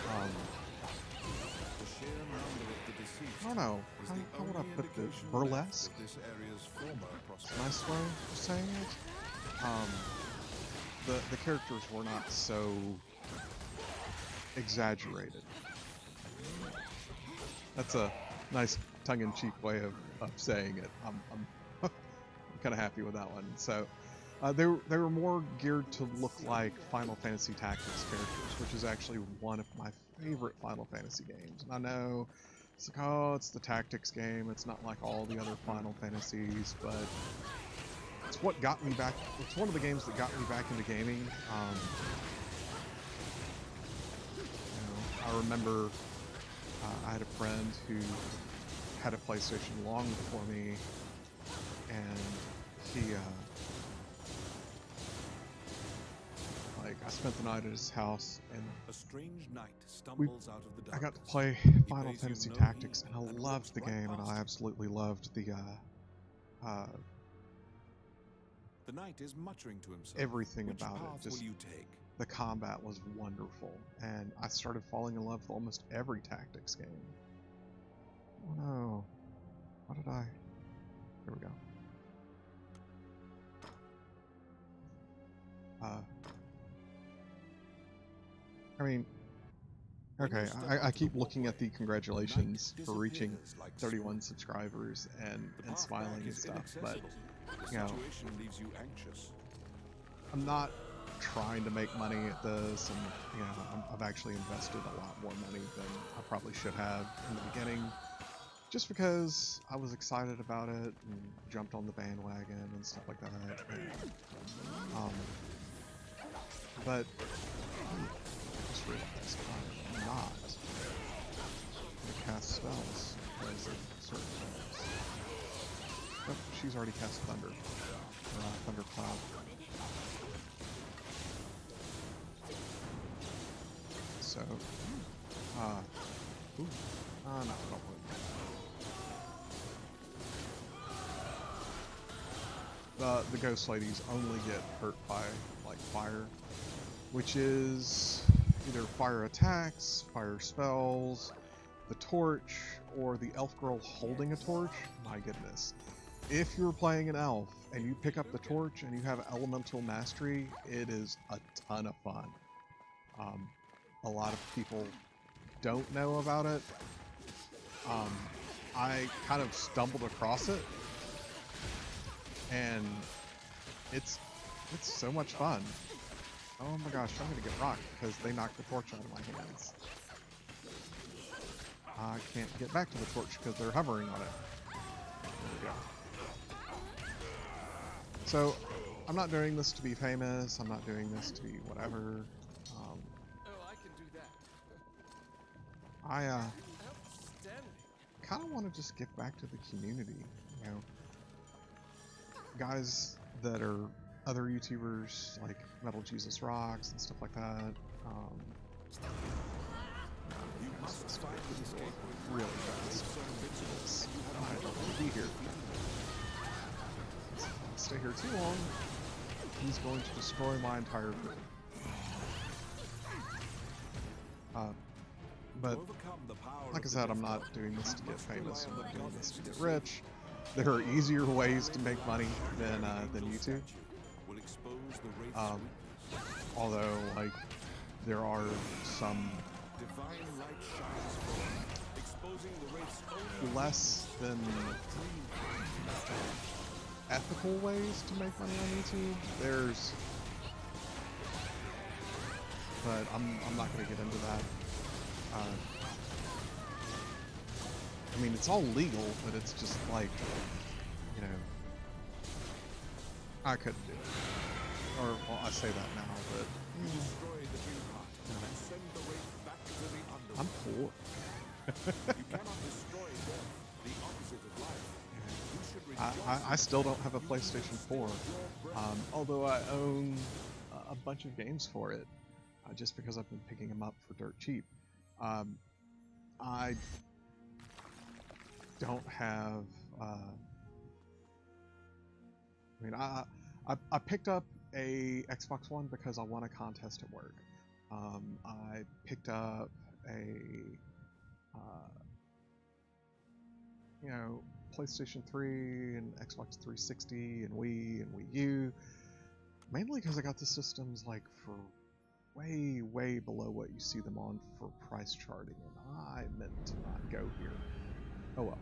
the sheer number of the deceased. I don't know, is how the would I only put this? indication Burlesque? of this area's former prosperity. Nice way of saying it. The characters were not so exaggerated. That's a nice tongue-in-cheek way of saying it. I'm kind of happy with that one. So they were more geared to look like Final Fantasy Tactics characters, which is actually one of my favorite Final Fantasy games. And I know it's like, oh, it's the Tactics game. It's not like all the other Final Fantasies, but it's what got me back. It's one of the games that got me back into gaming. I remember I had a friend who had a PlayStation long before me, and he, like, I spent the night at his house, and A strange knight stumbles out of the I darkness. got to play Final pays you Fantasy no Tactics, heed and I and loved the walks right game, and past I you. absolutely loved the The knight is muttering to himself. everything Which about it. path Just will you take? the combat was wonderful, and I started falling in love with almost every tactics game. Oh no, what did I? Here we go. I mean, okay, I keep looking at the congratulations for reaching 31 subscribers and smiling and stuff, but The you know, situation leaves you anxious. I'm not trying to make money at this, and you know, I've actually invested a lot more money than I probably should have in the beginning, just because I was excited about it and jumped on the bandwagon and stuff like that. And, but I just realized I'm not going to cast spells as certain things. Oh, she's already cast Thunder. Thundercloud. So, no, I don't want to. The ghost ladies only get hurt by, like, fire, which is either fire attacks, fire spells, the torch, or the elf girl holding a torch. My goodness. If you're playing an elf and you pick up the torch and you have elemental mastery, it is a ton of fun. A lot of people don't know about it. I kind of stumbled across it, and it's so much fun. Oh my gosh, I'm gonna get rocked because they knocked the torch out of my hands. I can't get back to the torch because they're hovering on it. There we go. So, I'm not doing this to be famous, I'm not doing this to be whatever. Oh, I can do that. I Outstanding. kind of want to just give back to the community, you know. Guys that are other YouTubers, like Metal Jesus Rocks and stuff like that, You must find an escape really fast. Because I don't want to be here. If I stay here too long, he's going to destroy my entire group. But like I said, I'm not doing this to get famous. I'm not doing this to get rich. There are easier ways to make money than YouTube. Although, like, there are some less than ethical ways to make money on YouTube. There's, but I'm not going to get into that. I mean, it's all legal, but it's just like, you know, I couldn't do it. Or, well, I say that now, but I'm poor. I still don't have a PlayStation 4, although I own a bunch of games for it, just because I've been picking them up for dirt cheap. I don't have, I mean, I picked up a Xbox One because I won a contest at work. I picked up a, you know, PlayStation 3 and Xbox 360 and Wii and Wii U, mainly because I got the systems like for way below what you see them on for price charting, and I meant to not go here. Oh well.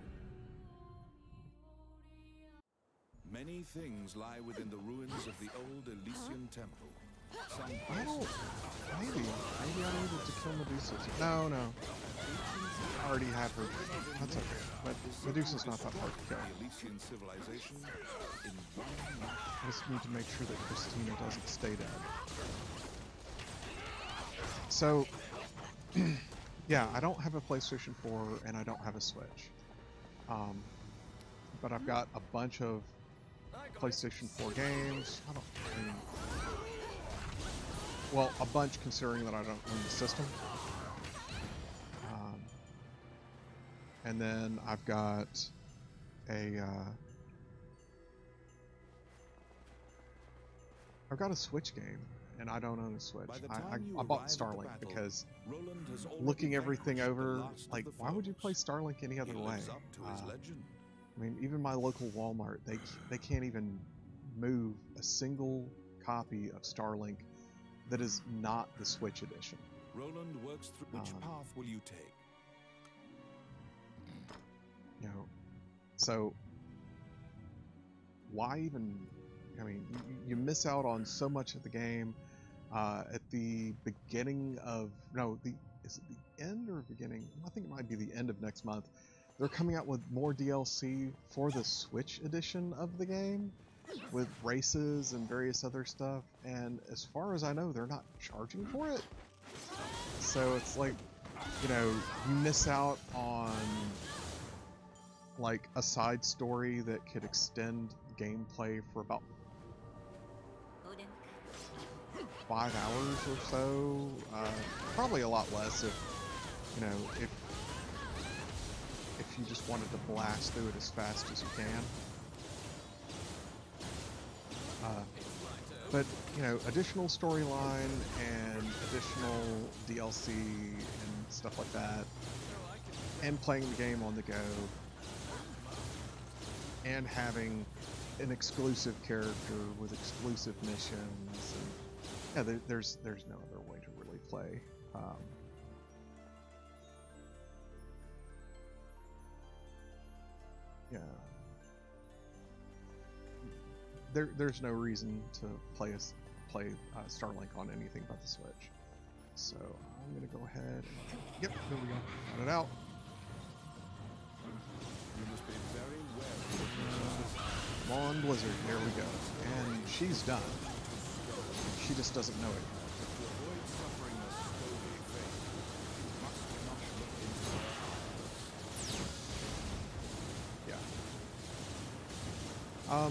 Many things lie within the ruins of the old Elysian temple. I don't. Maybe I needed to kill Medusa. No. I already had her. That's okay. But Medusa's not that hard to kill. Elysian civilization in I just need to make sure that Christina doesn't stay dead. So, yeah, I don't have a PlayStation 4 and I don't have a Switch. But I've got a bunch of I got it. PlayStation 4 games. I mean, well, a bunch considering that I don't own the system. And then I've got a Switch game, and I don't own a Switch. By the I time you bought arrive at the Starlink battle, because Roland has already looking everything vanquished the over, last of like, the why would you play foes. Starlink any other He way? lives up to his legend. I mean, even my local Walmart, they can't even move a single copy of Starlink that is not the Switch edition. Roland works through. Which path will you take? You know, so why even? I mean, you miss out on so much of the game. At the beginning of is it the end or beginning? I think it might be the end of next month. They're coming out with more DLC for the Switch edition of the game, with races and various other stuff. And as far as I know, they're not charging for it. So it's like, you know, you miss out on like a side story that could extend gameplay for about 5 hours or so. Probably a lot less if, you know, if you just wanted to blast through it as fast as you can. But, you know, additional storyline and additional DLC and stuff like that, and playing the game on the go, and having an exclusive character with exclusive missions, and yeah, there's no other way to really play. Yeah, there's no reason to play Starlink on anything but the Switch. So I'm gonna go ahead and, yep, there we go, got it out. You must be very wary. Come on, Blizzard, there we go. And she's done. She just doesn't know it. To avoid suffering a story fate, you must not look into her. Yeah.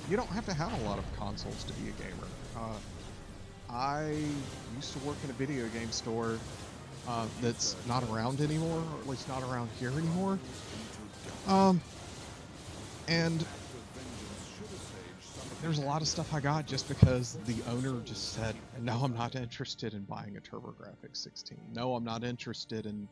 You don't have to have a lot of consoles to be a gamer. I used to work in a video game store that's not around anymore, or at least not around here anymore. And there's a lot of stuff I got just because the owner just said, no, I'm not interested in buying a TurboGrafx 16. No, I'm not interested in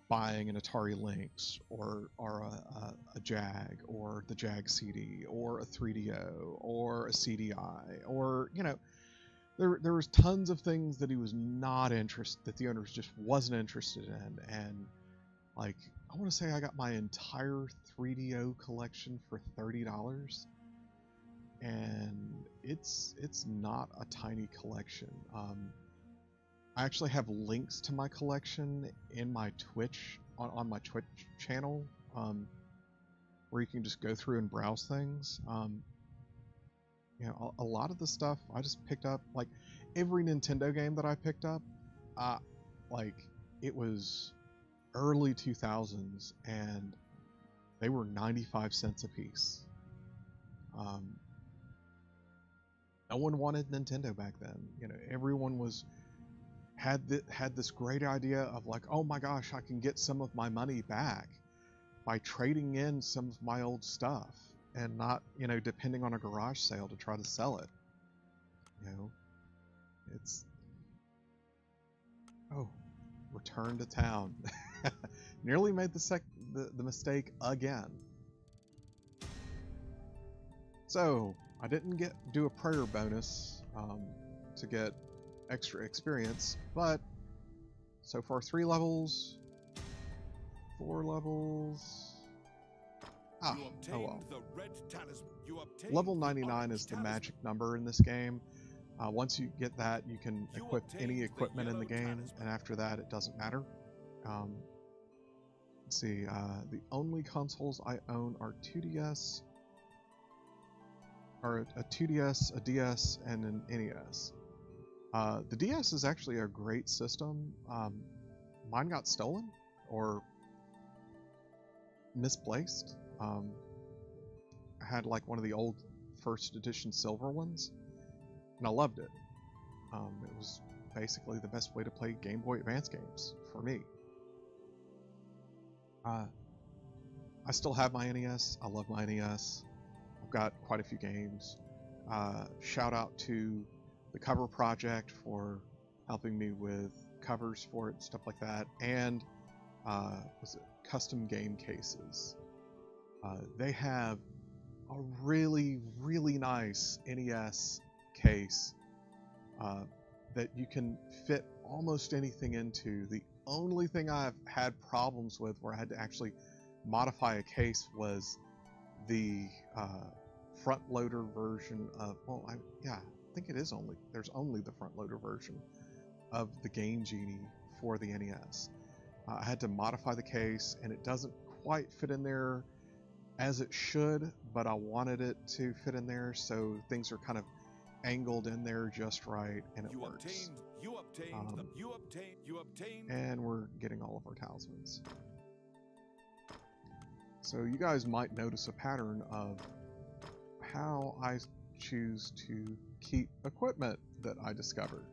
buying an Atari Lynx or a Jag or the Jag CD or a 3DO or a CDI, or, you know, there was tons of things that he was not interested, that the owner just wasn't interested in. And like, I want to say I got my entire 3DO collection for $30, and it's not a tiny collection. I actually have links to my collection in my Twitch, on my Twitch channel, where you can just go through and browse things. You know, a lot of the stuff I just picked up, like every Nintendo game that I picked up, like it was early 2000s, and they were 95 cents a piece. No one wanted Nintendo back then. You know, everyone had this great idea of like, oh my gosh, I can get some of my money back by trading in some of my old stuff and not, you know, depending on a garage sale to try to sell it. You know, it's, oh, return to town. Nearly made the mistake again. So I didn't do a prayer bonus to get extra experience, but so far 3 levels, 4 levels. Oh well. The red talisman. You obtained Level the 99 orange is the talisman. magic number in this game. Once you get that, you can equip any equipment in the game, and after that, it doesn't matter. Let's see. The only consoles I own are 2DS, or a 2DS, a DS, and an NES. The DS is actually a great system. Mine got stolen or misplaced. I had like one of the old first edition silver ones, and I loved it. It was basically the best way to play Game Boy Advance games for me. I still have my NES. I love my NES. I've got quite a few games. Shout out to the Cover Project for helping me with covers for it and stuff like that, and was it custom game cases. They have a really, really nice NES case that you can fit almost anything into. The only thing I've had problems with where I had to actually modify a case was the front loader version of, well, I think it is there's only the front loader version of the Game Genie for the NES. I had to modify the case, and it doesn't quite fit in there as it should, but I wanted it to fit in there, so things are kind of angled in there just right, and it works. You obtained. And we're getting all of our talismans. So you guys might notice a pattern of how I choose to keep equipment that I discovered.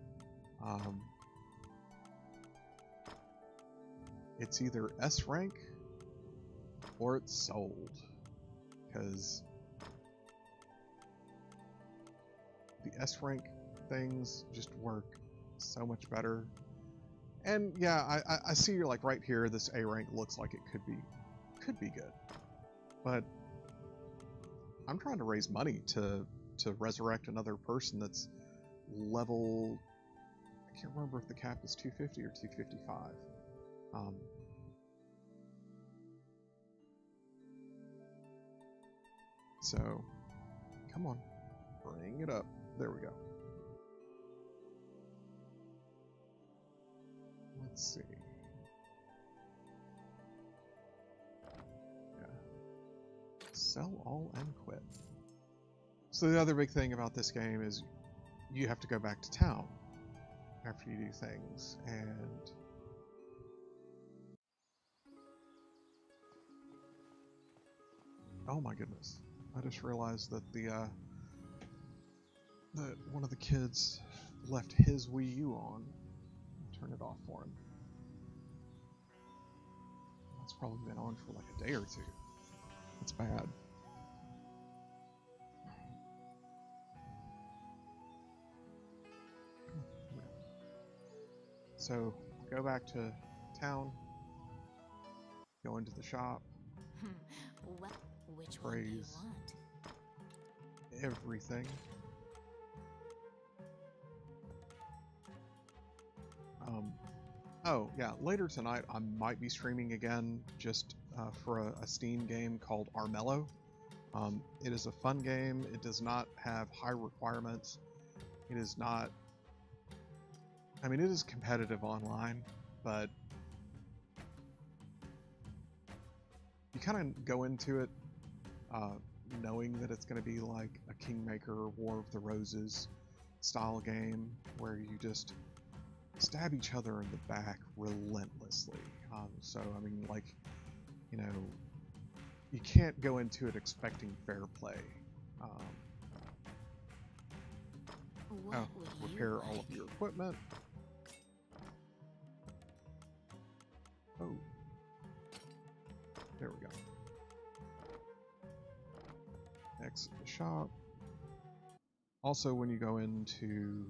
It's either S rank or it's sold, because the S rank things just work so much better. And yeah, I see you're like right here, this A rank looks like it could be good, but I'm trying to raise money to resurrect another person that's level, I can't remember if the cap is 250 or 255. So, come on, bring it up. There we go. Let's see. Yeah. Sell all and quit. So the other big thing about this game is you have to go back to town after you do things, and oh my goodness, I just realized that that one of the kids left his Wii U on. Turn it off for him. That's probably been on for like a day or two. It's bad. So, go back to town, go into the shop, Which one do you praise want? everything. Oh, yeah, later tonight I might be streaming again just for a Steam game called Armello. It is a fun game. It does not have high requirements. It is not... I mean, it is competitive online, but you kind of go into it knowing that it's going to be like a Kingmaker, War of the Roses style game where you just stab each other in the back relentlessly. So, I mean, like, you know, you can't go into it expecting fair play. Repair all of your equipment. Oh, there we go. Exit the shop. Also, when you go into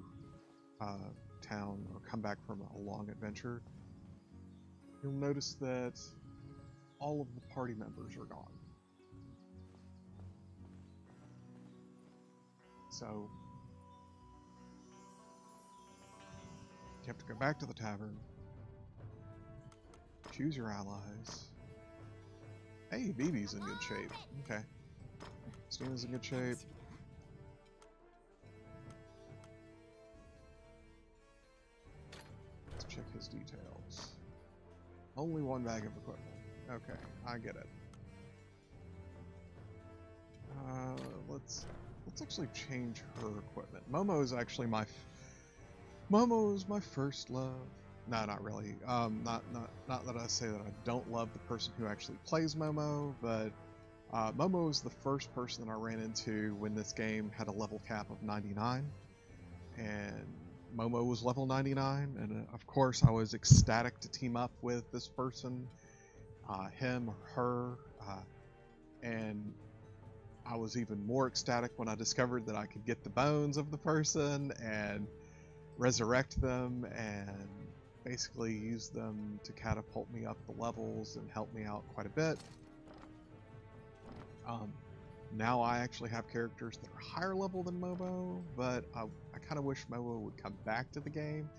town or come back from a long adventure, you'll notice that all of the party members are gone. So you have to go back to the tavern, choose your allies. Hey, BB's in good shape. Okay. Stina's in good shape. Let's check his details. Only one bag of equipment. Okay, I get it. Let's actually change her equipment. Momo is actually Momo is my first love. No, not really. Not that I say that I don't love the person who actually plays Momo, but Momo was the first person that I ran into when this game had a level cap of 99, and Momo was level 99, and of course I was ecstatic to team up with this person, him or her, and I was even more ecstatic when I discovered that I could get the bones of the person and resurrect them and basically use them to catapult me up the levels and help me out quite a bit. Now I actually have characters that are higher level than Momo, but I kind of wish Momo would come back to the game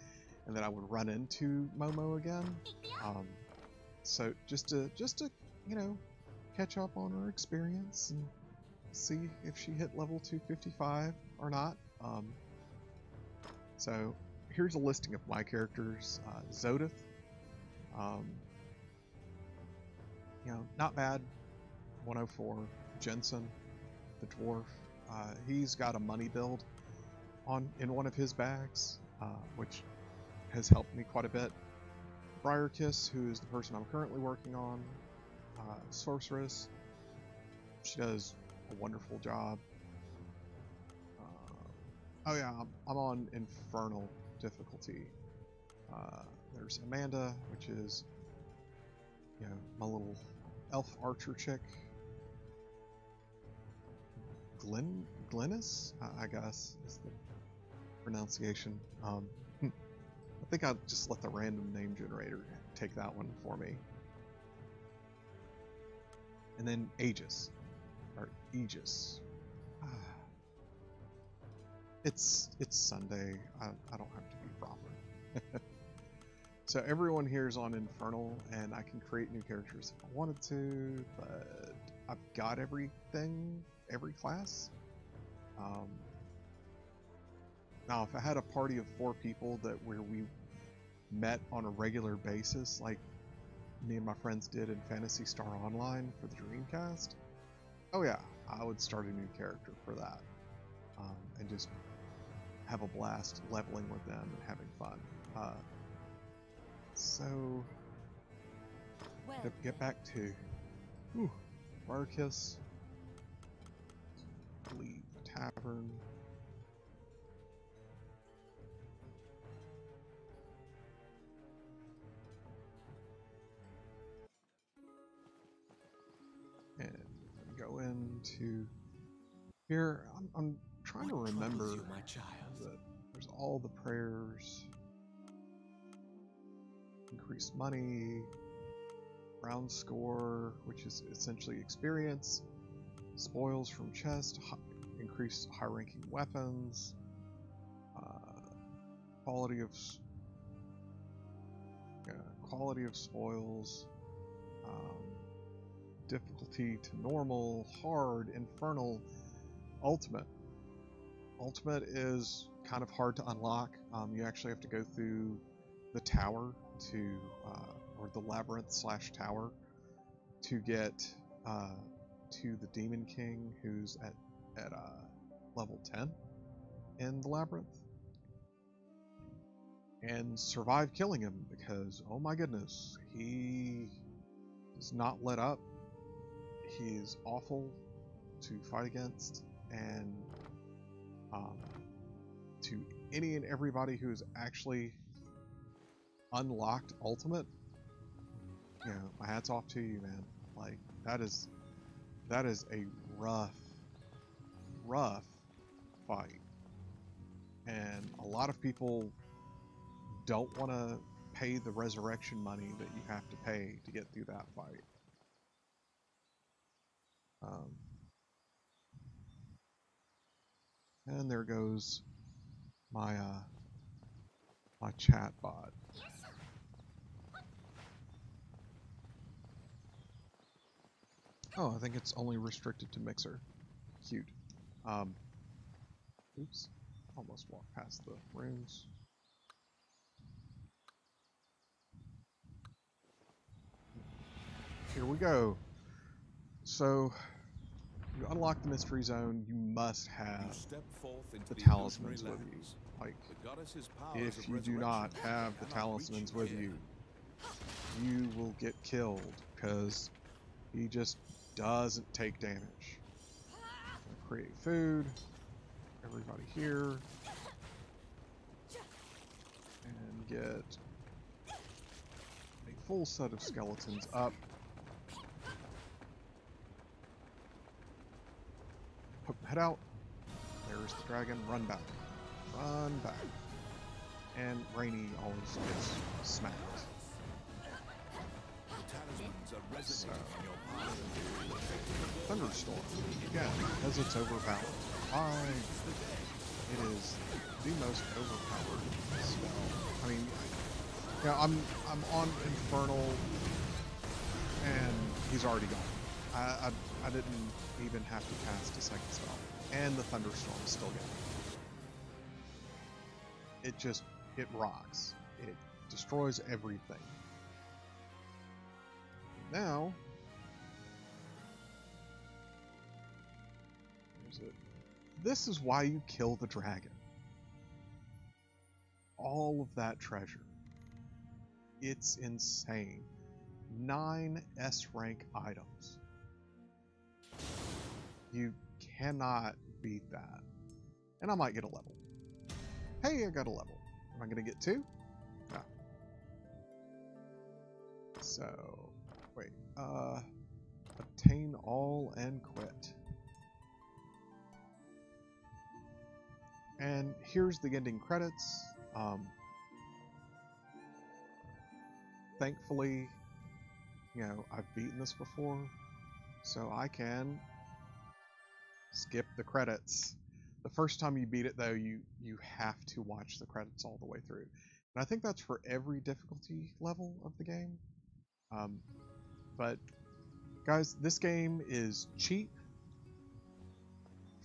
and that I would run into Momo again. So just to catch up on her experience and see if she hit level 255 or not. So here's a listing of my characters. Zodith, not bad. 104. Jensen, the dwarf. He's got a money build in one of his bags, which has helped me quite a bit. Briarkiss, who is the person I'm currently working on. Sorceress. She does a wonderful job. Oh yeah, I'm on Infernal difficulty. There's Amanda, which is, my little elf archer chick. Glennis, I guess, is the pronunciation. I think I'll just let the random name generator take that one for me. And then Aegis, or Aegis. It's Sunday. I don't have to be proper. So everyone here is on Infernal, and I can create new characters if I wanted to, but I've got everything, every class. Now, if I had a party of 4 people where we met on a regular basis, like me and my friends did in Phantasy Star Online for the Dreamcast, oh yeah, I would start a new character for that, and just have a blast leveling with them and having fun. So, to get back to Briarkiss, leave the tavern. And go into here. I'm trying to remember you, my child? that there's all the prayers, increased money, round score, which is essentially experience, spoils from chest, increased high-ranking weapons, quality of spoils, difficulty to normal, hard, infernal, ultimate. Ultimate is kind of hard to unlock. You actually have to go through the tower or the labyrinth / tower to get to the Demon King, who's at level 10 in the labyrinth, and survive killing him, because oh my goodness, he does not let up. He is awful to fight against, and to any and everybody who has actually unlocked ultimate, my hat's off to you, man. Like, that is a rough fight, and a lot of people don't want to pay the resurrection money that you have to pay to get through that fight. And there goes my my chat bot. Oh, I think it's only restricted to Mixer. Cute. Oops. Almost walked past the runes. Here we go. So, you unlock the mystery zone, you must You have step forth into the the talismans illusionary with you. lands. Like, The goddess's powers if of you do not resurrection have the cannot reach talismans you with here. you will get killed because he just doesn't take damage. Create food. Everybody here. And get a full set of skeletons up. Poke my head out. There's the dragon. Run back. Run back. And Rainy always gets smacked. The talismans are So, resonating in your power. Thunderstorm. Again, because it's overpowered. Why? It is the most overpowered spell. I mean, yeah, I'm on Infernal, and he's already gone. I didn't even have to cast a second spell, and the Thunderstorm is still going. It rocks. It destroys everything. Now, here's it. This is why you kill the dragon. All of that treasure. It's insane. 9 S rank items. You cannot beat that. And I might get a level. Hey, I got a level. Am I going to get 2? No. So, wait. Obtain all and quit. And here's the ending credits. Thankfully, you know, I've beaten this before, so I can skip the credits. The first time you beat it, though, you have to watch the credits all the way through. And I think that's for every difficulty level of the game. But, guys, this game is cheap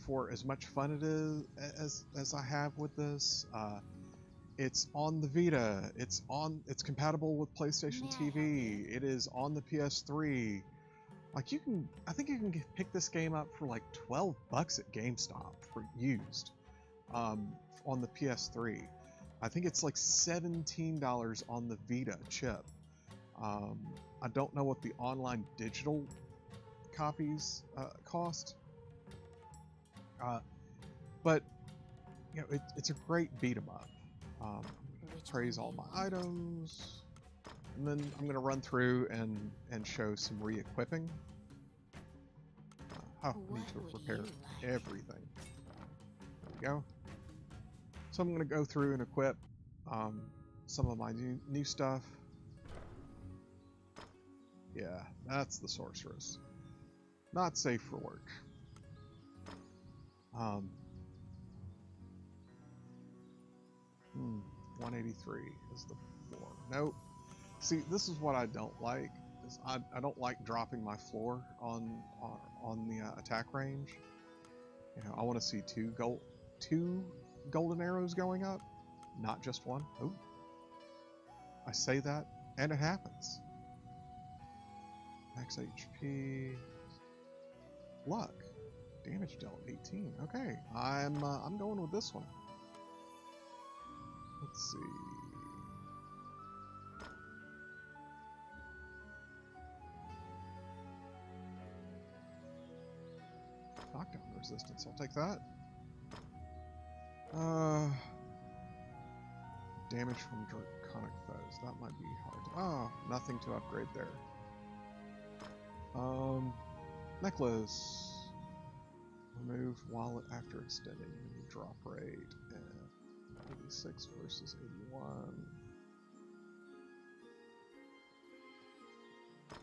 for as much fun it is as I have with this. It's on the Vita. It's compatible with PlayStation TV. It is on the PS3. Like I think you can pick this game up for like $12 at GameStop for used, on the PS3. I think it's like $17 on the Vita chip. I don't know what the online digital copies cost, but you know it's a great beat 'em up. Praise all my items, and then I'm going to run through and show some re-equipping. I need to repair everything. There we go. So I'm going to go through and equip some of my new stuff. Yeah, that's the sorceress. Not safe for work. 183 is the floor. Nope. See, this is what I don't like. Is I don't like dropping my floor on the attack range. You know, I want to see two golden arrows going up, not just one. Oh, I say that, and it happens. Max HP, luck, damage dealt 18. Okay, I'm going with this one. Let's see. Knockdown resistance, I'll take that. Damage from draconic foes, that might be hard. Oh, nothing to upgrade there. Necklace. Remove wallet after extending menu drop rate. And 86 versus 81.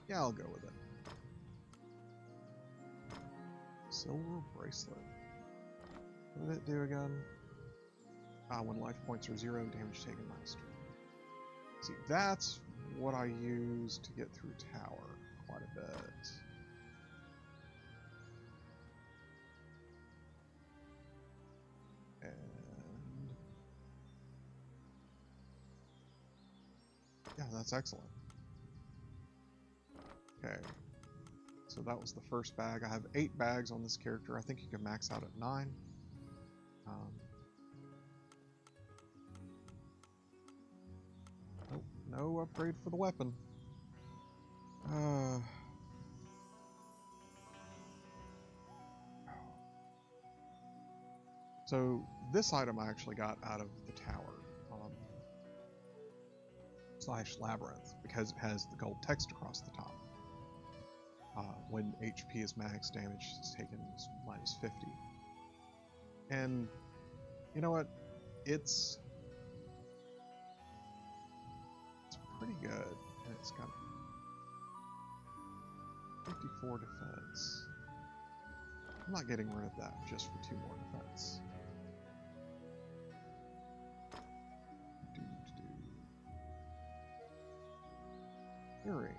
Yeah, I'll go with it. Silver bracelet. What did it do again? When life points are 0, damage taken -2. See, that's what I use to get through tower quite a bit. And yeah, that's excellent. Okay, so So that was the first bag. I have 8 bags on this character. I think you can max out at 9. Nope, no upgrade for the weapon. So this item I actually got out of the tower, / labyrinth, because it has the gold text across the top. When HP is max, damage is taken is -50. And you know what? It's pretty good, and it's got 54 defense. I'm not getting rid of that just for 2 more defense. Earrings.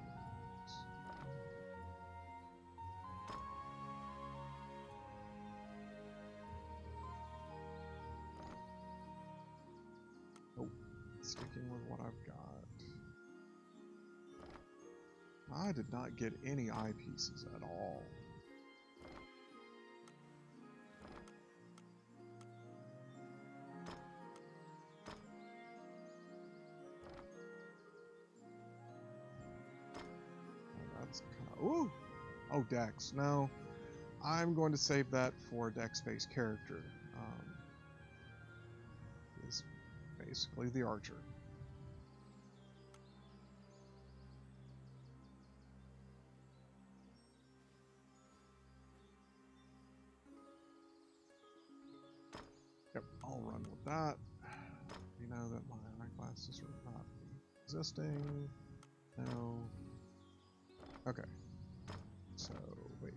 Oh, sticking with what I've got. I did not get any eyepieces at all. That's kind of... Ooh! Oh, Dex. No. I'm going to save that for a Dex-based character. Is basically the archer. Yep, I'll run with that. You know that my eyeglasses are not existing. No. Okay. So, wait.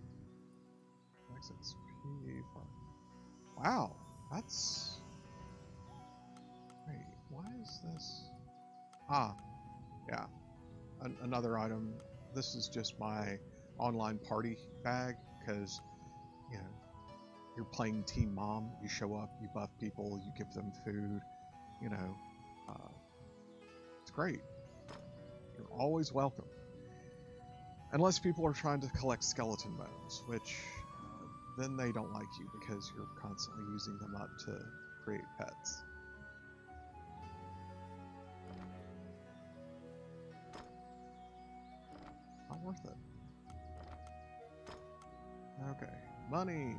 Max XP 5. Wow, that's... Wait, why is this? Ah, yeah. Another item. This is just my online party bag, because, you know, you're playing Team Mom, you show up, you buff people, you give them food, you know, it's great. You're always welcome. Unless people are trying to collect skeleton bones, which then they don't like you because you're constantly using them up to create pets. Not worth it. Okay, money.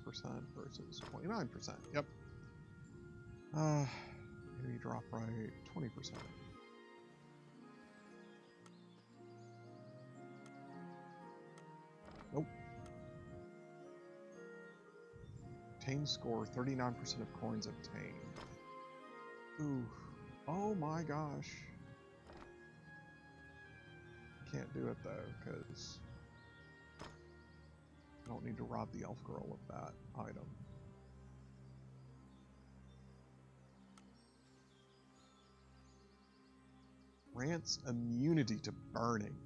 %, versus 29%. Yep. Enemy drop right, 20%. Nope. Obtained score, 39% of coins obtained. Ooh. Oh my gosh. Can't do it though, because I don't need to rob the elf girl of that item. Grants immunity to burning.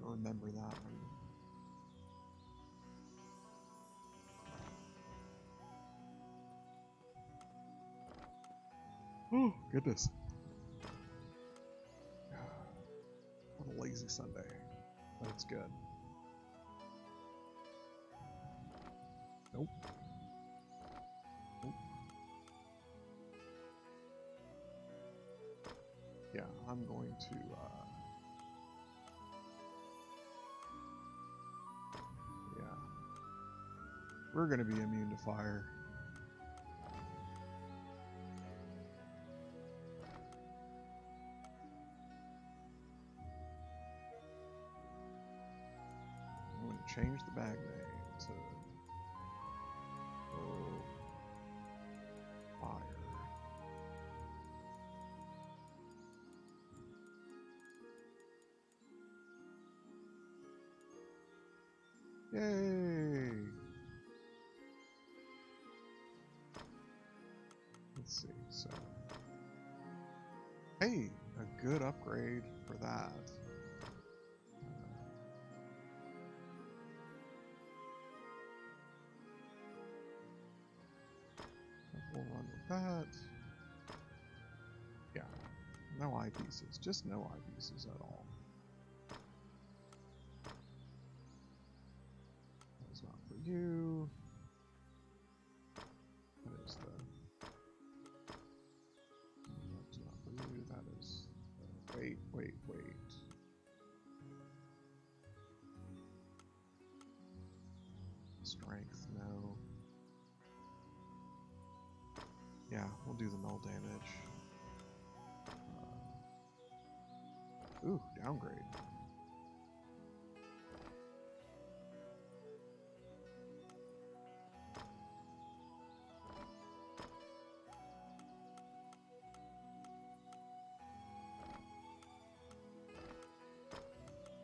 Remember that one. Oh, goodness. What a lazy Sunday. That's good. Nope. Nope. Yeah, I'm going to, yeah. We're going to be immune to fire. Change the bag name to fire. Yay! Let's see, so Hey, a good upgrade for that. We'll run with that. Yeah, no eyepieces, just no eyepieces at all. That's not for you. That is the. That's not for you. That is. Wait. Strength, no. Yeah, we'll do the null damage. Ooh, downgrade.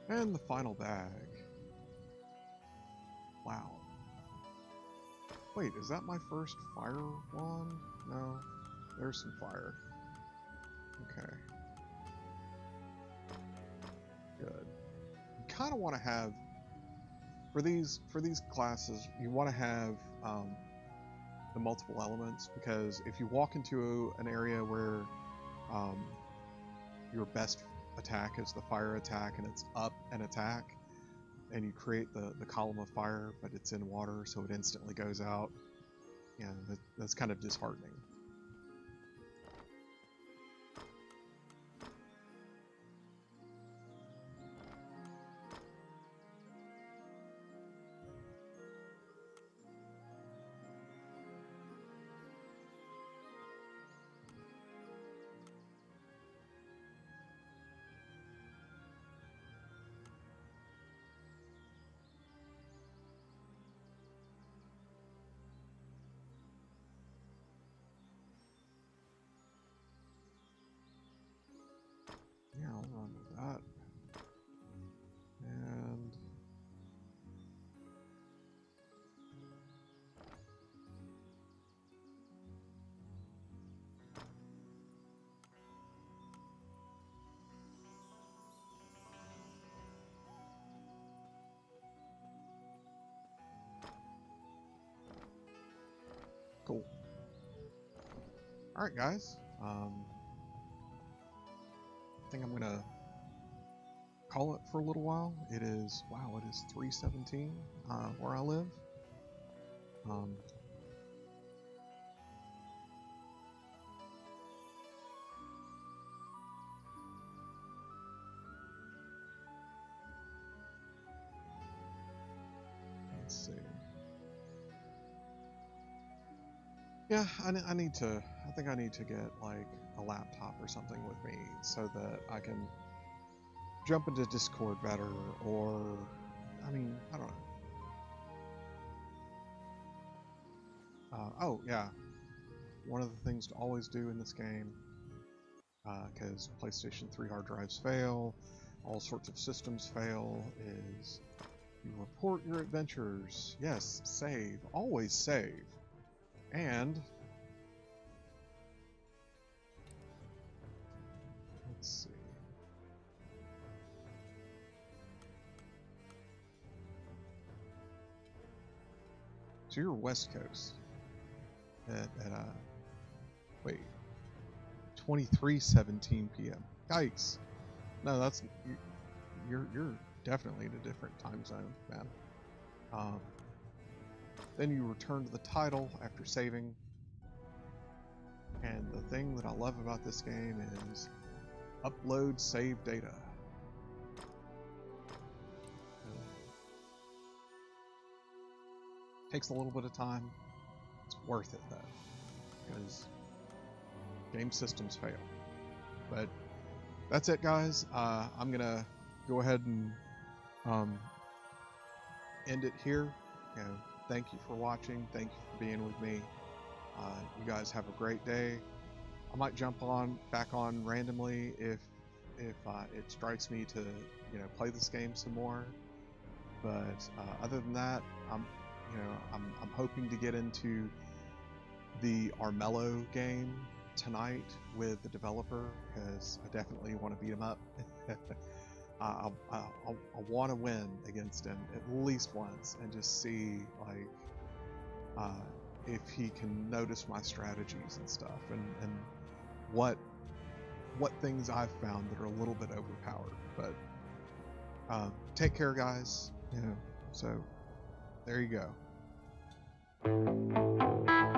And the final bag. Wow. Wait, is that my first fire wand? No. There's some fire. Okay. Good. You kind of want to have for these classes, you want to have the multiple elements, because if you walk into an area where your best attack is the fire attack and it's up an attack, and you create the column of fire, but it's in water, so it instantly goes out. Yeah, that's kind of disheartening. Yeah, I'll run with that. And cool. Alright guys, I think I'm gonna call it for a little while. It is, wow, it is 3:17 where I live. Let's see. Yeah, I need to, I think I need to get like a laptop or something with me so that I can jump into Discord better, or, I mean, I don't know. Oh, yeah. One of the things to always do in this game, because PlayStation 3 hard drives fail, all sorts of systems fail, is you report your adventures. Yes, save. Always save. And let's see. So you're West Coast at wait, 23:17 p.m. Yikes! No, that's you're definitely in a different time zone, man. Then you return to the title after saving. And the thing that I love about this game is upload save data. Takes a little bit of time. It's worth it though, because game systems fail. But that's it, guys. I'm gonna go ahead and end it here. You know, thank you for watching. Thank you for being with me. You guys have a great day. I might jump back on randomly if it strikes me to play this game some more. But other than that, I'm hoping to get into the Armello game tonight with the developer because I definitely want to beat him up. I want to win against him at least once and just see like if he can notice my strategies and stuff, and what things I've found that are a little bit overpowered. But take care, guys. You know, so there you go.